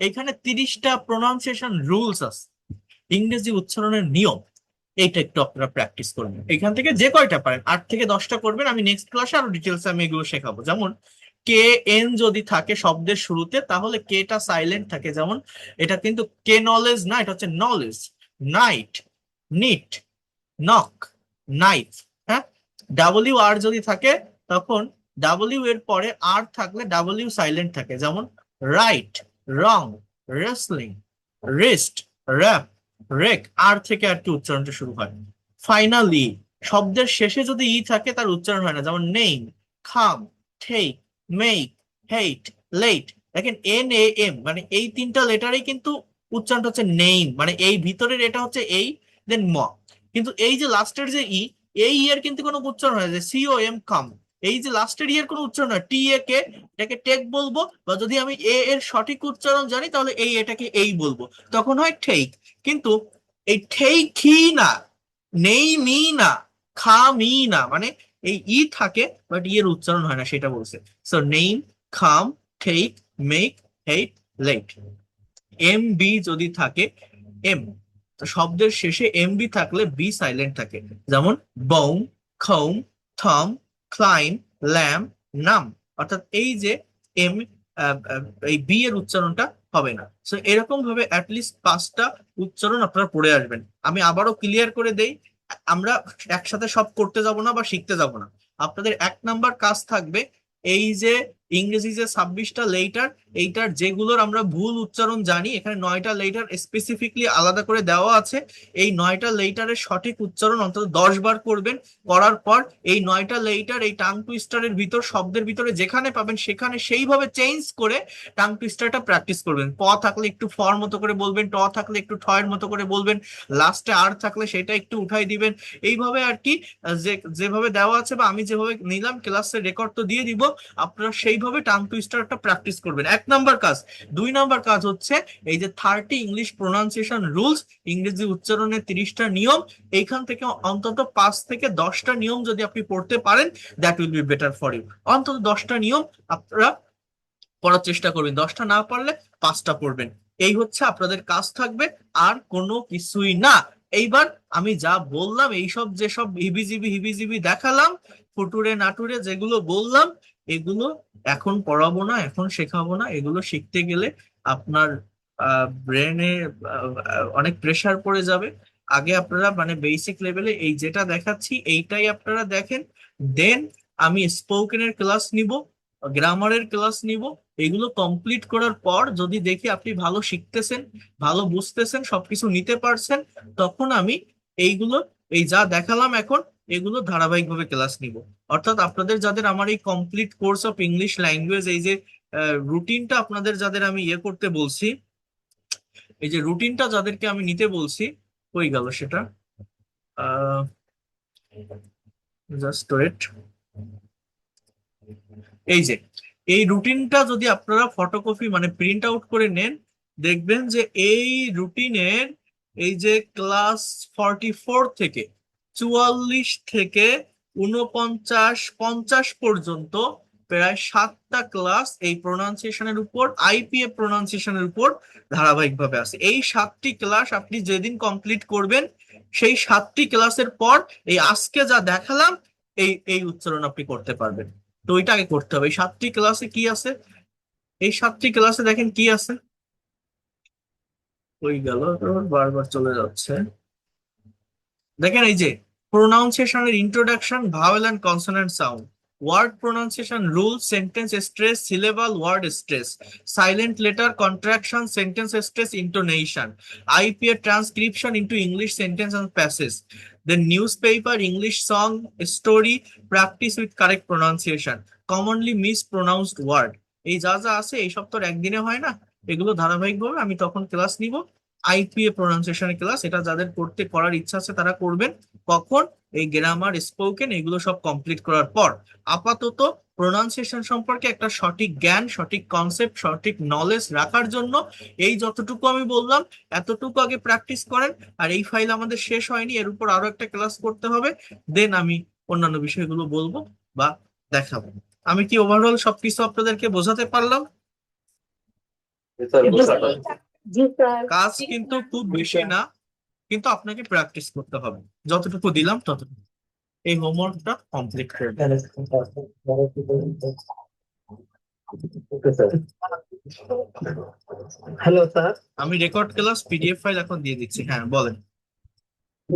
এখানে 30টা প্রোনাউন্সিয়েশন রুলস আছে, ইংরেজি উচ্চারণের নিয়ম, এইটা একটু আপনারা প্র্যাকটিস করবেন। এখান থেকে যে কয়টা পারেন 8 থেকে 10টা করবেন, আমি নেক্সট ক্লাসে আরো ডিটেলস আমি এগুলো শেখাবো। যেমন কে এন যদি থাকে শব্দের শুরুতে তাহলে কেটা সাইলেন্ট থাকে, যেমন এটা কিন্তু কে নলেজ না, এটা হচ্ছে knowledge. Knight, knit, knock, knife. হ্যাঁ, ডাব্লিউ আর যদি থাকে তখন ডাব্লিউ এর পরে আর থাকলে ডাব্লিউ সাইলেন্ট থাকে, যেমন রাইট, রং, রেসলিং, রিস্ট, র্যাপ, রেক, আর থেকে আর কি উচ্চারণটা শুরু হয়। ফাইনালি শব্দের শেষে যদি ই থাকে তার উচ্চারণ হয় না, যেমন নেম, খাম, ঠেক, মেক, হেট, লেট, দেখেন NAM মানে এই তিনটা লেটারেই কিন্তু উচ্চারণটা হচ্ছে নেইম, মানে এই ভিতরের এটা হচ্ছে এই, দেন ম। কিন্তু এই যে লাস্টের যে এই এর কিন্তু কোনো উচ্চারণ হয় যে COM কাম, এই যে লাস্টের এর কোনো উচ্চারণ হয় TA কে এটাকে টেক বলবো, বা যদি আমি এর সঠিক উচ্চারণ জানি তাহলে এটাকে এই বলবো, তখন হয় ঠেক। কিন্তু এই ঠেই না, নেই মি না, খা মি না, মানে এই থাকে বাট এর উচ্চারণ হয় না, সেটা বলছে। সো নেইম, খাম, ঠেক, মেক, হেট, লেট। MB যদি থাকে, এম শব্দের শেষে MB থাকলে বি সাইলেন্ট থাকে, যেমন বৌম, খৌম, থম, ক্লাইম, ল্যাম, নাম। অর্থাৎ এই যে এম, এই বি এর উচ্চারণটা হবে না। সো এরকম ভাবে অ্যাটলিস্ট 5টা উচ্চারণ আপনারা পড়ে আসবেন। আমি আবারও ক্লিয়ার করে দেই, আমরা একসাথে সব করতে যাব না বা শিখতে যাব না। আপনাদের 1 নাম্বার কাজ থাকবে এই যে ইংরেজি যে 26টা লেটার, এইটার যেগুলোর আমরা ভুল উচ্চারণ জানি, এখানে 9টা লেটার স্পেসিফিকলি আলাদা করে দেওয়া আছে, এই 9টা লেটারের সঠিক উচ্চারণ অন্তত 10 বার করবেন। করার পর এই 9টা লেটার এই টাং টুইস্টারের ভিতর, শব্দের ভিতরে যেখানে পাবেন সেখানে সেইভাবে চেঞ্জ করে টাং টুইস্টারটা প্র্যাকটিস করবেন। প থাকলে একটু ফর মতো করে বলবেন, ট থাকলে একটু ঠয়ের মতো করে বলবেন, লাস্টে আর থাকলে সেটা একটু উঠাই দিবেন। এইভাবে আর কি, যেভাবে দেওয়া আছে বা আমি যেভাবে নিলাম, ক্লাসের রেকর্ড তো দিয়ে দিব, আপনারা সেইভাবে টাং টুইস্টারটা প্র্যাকটিস করবেন। 1 নাম্বার কাজ। 2 নাম্বার কাজ হচ্ছে এই যে 30 ইংলিশ প্রোনাউন্সিয়েশন রুলস, ইংরেজি উচ্চারণের 30টা নিয়ম, এইখান থেকে অন্তত 5 থেকে 10টা নিয়ম যদি আপনি পড়তে পারেন, that will be better for you. অন্তত 10টা নিয়ম আপনারা পড়ার চেষ্টা করবেন, 10টা না পারলে 5টা পড়বেন। এই হচ্ছে আপনাদের কাজ থাকবে, আর কোনো কিছুই না। এইবার আমি যা বললাম, এইসব যেসব হিবিজিবি হিবিজিবি দেখালাম, ফুটুরে নাটুরে যেগুলো বললাম, এগুলো এখন পড়াবো না, এখন শেখাবো না। এগুলো শিখতে গেলে আপনার ব্রেনে অনেক প্রেসার পড়ে যাবে। আগে আপনারা মানে বেসিক লেভেলে এই যেটা দেখাচ্ছি এইটাই আপনারা দেখেন, দেন আমি স্পোকেনের ক্লাস নিব, গ্রামারের ক্লাস নিব। এগুলো কমপ্লিট করার পর যদি দেখি আপনি ভালো শিখতেছেন, ভালো বুঝতেছেন, সবকিছু নিতে পারছেন, তখন আমি এইগুলো, এই যা দেখালাম এখন, এগুলো ধারাবাহিকভাবে ক্লাস নিব। অর্থাৎ আপনাদের যাদের আমার এই complete course of English language, এই যে রুটিনটা আপনাদের যাদের আমি ইয়ে করতে বলছি, এই যে রুটিনটা যাদেরকে আমি নিতে বলছি, কই গেল সেটা, জাস্ট ওয়েট। এই যে এই রুটিনটা যদি আপনারা ফটোকপি মানে প্রিন্ট আউট করে নেন, দেখবেন যে এই রুটিনের এই যে ক্লাস 44 থেকে 44 থেকে 49 50 পর্যন্ত প্রায় 7টা ক্লাস এই প্রোনাউন্সিয়েশনের উপর, IPA প্রোনাউন্সিয়েশনের উপর ধারাবাহিকভাবে আছে। এই 7টি ক্লাস আপনি যেদিন কমপ্লিট করবেন, সেই 7টি ক্লাসের পর এই আজকে যা দেখালাম, এই এই উচ্চারণ আপনি করতে পারবেন। তো ওইটা আগে করতে হবে। এই 7টি ক্লাসে কি আছে, এই 7টি ক্লাসে দেখেন কি আছে, ওই গেল, বারবার চলে যাচ্ছে। দেখেন এই যে প্রোনাউন্সিয়েশনের introduction, vowel and consonant sound, word pronunciation rule, sentence stress, syllable word stress, silent letter contraction, sentence stress, intonation, IPA transcription into English sentence and passage, then newspaper, English song, story, practice with correct pronunciation, commonly mispronounced word. এই যা যা আছে এই সব তো আর একদিনে হয় না, এগুলো ধারাবাহিকভাবে আমি তখন ক্লাস নিব। IPA প্রোনাউন্সিয়েশনের ক্লাস, এটা যাদের করার ইচ্ছা আছে তারা করবেন। কখন? এই গ্রামার, স্পোকেন, এগুলো সব কমপ্লিট করার পর। আপাতত প্রোনাউন্সিয়েশন সম্পর্কে একটা সঠিক জ্ঞান, সঠিক কনসেপ্ট, সঠিক নলেজ রাখার জন্য এই যতটুকু আমি বললাম এতটুকু আগে প্র্যাকটিস করেন। আর এই ফাইল আমাদের শেষ হয়নি, এর উপর আরো একটা ক্লাস করতে হবে, দেন আমি অন্যান্য বিষয়গুলো বলবো বা দেখাবো। আমি কি ওভারঅল সবকিছু আপনাদেরকে বোঝাতে পারলাম? জি স্যার। কাজ কিন্তু খুব বেশি না, কিন্তু আপনাকে প্র্যাকটিস করতে হবে। যতটুকু দিলাম ততটুকু, এই হোমওয়ার্কটা কমপ্লিট করবেন। Hello sir. আমি রেকর্ড ক্লাস PDF ফাইল এখন দিয়ে দিচ্ছি। হ্যাঁ বলেন।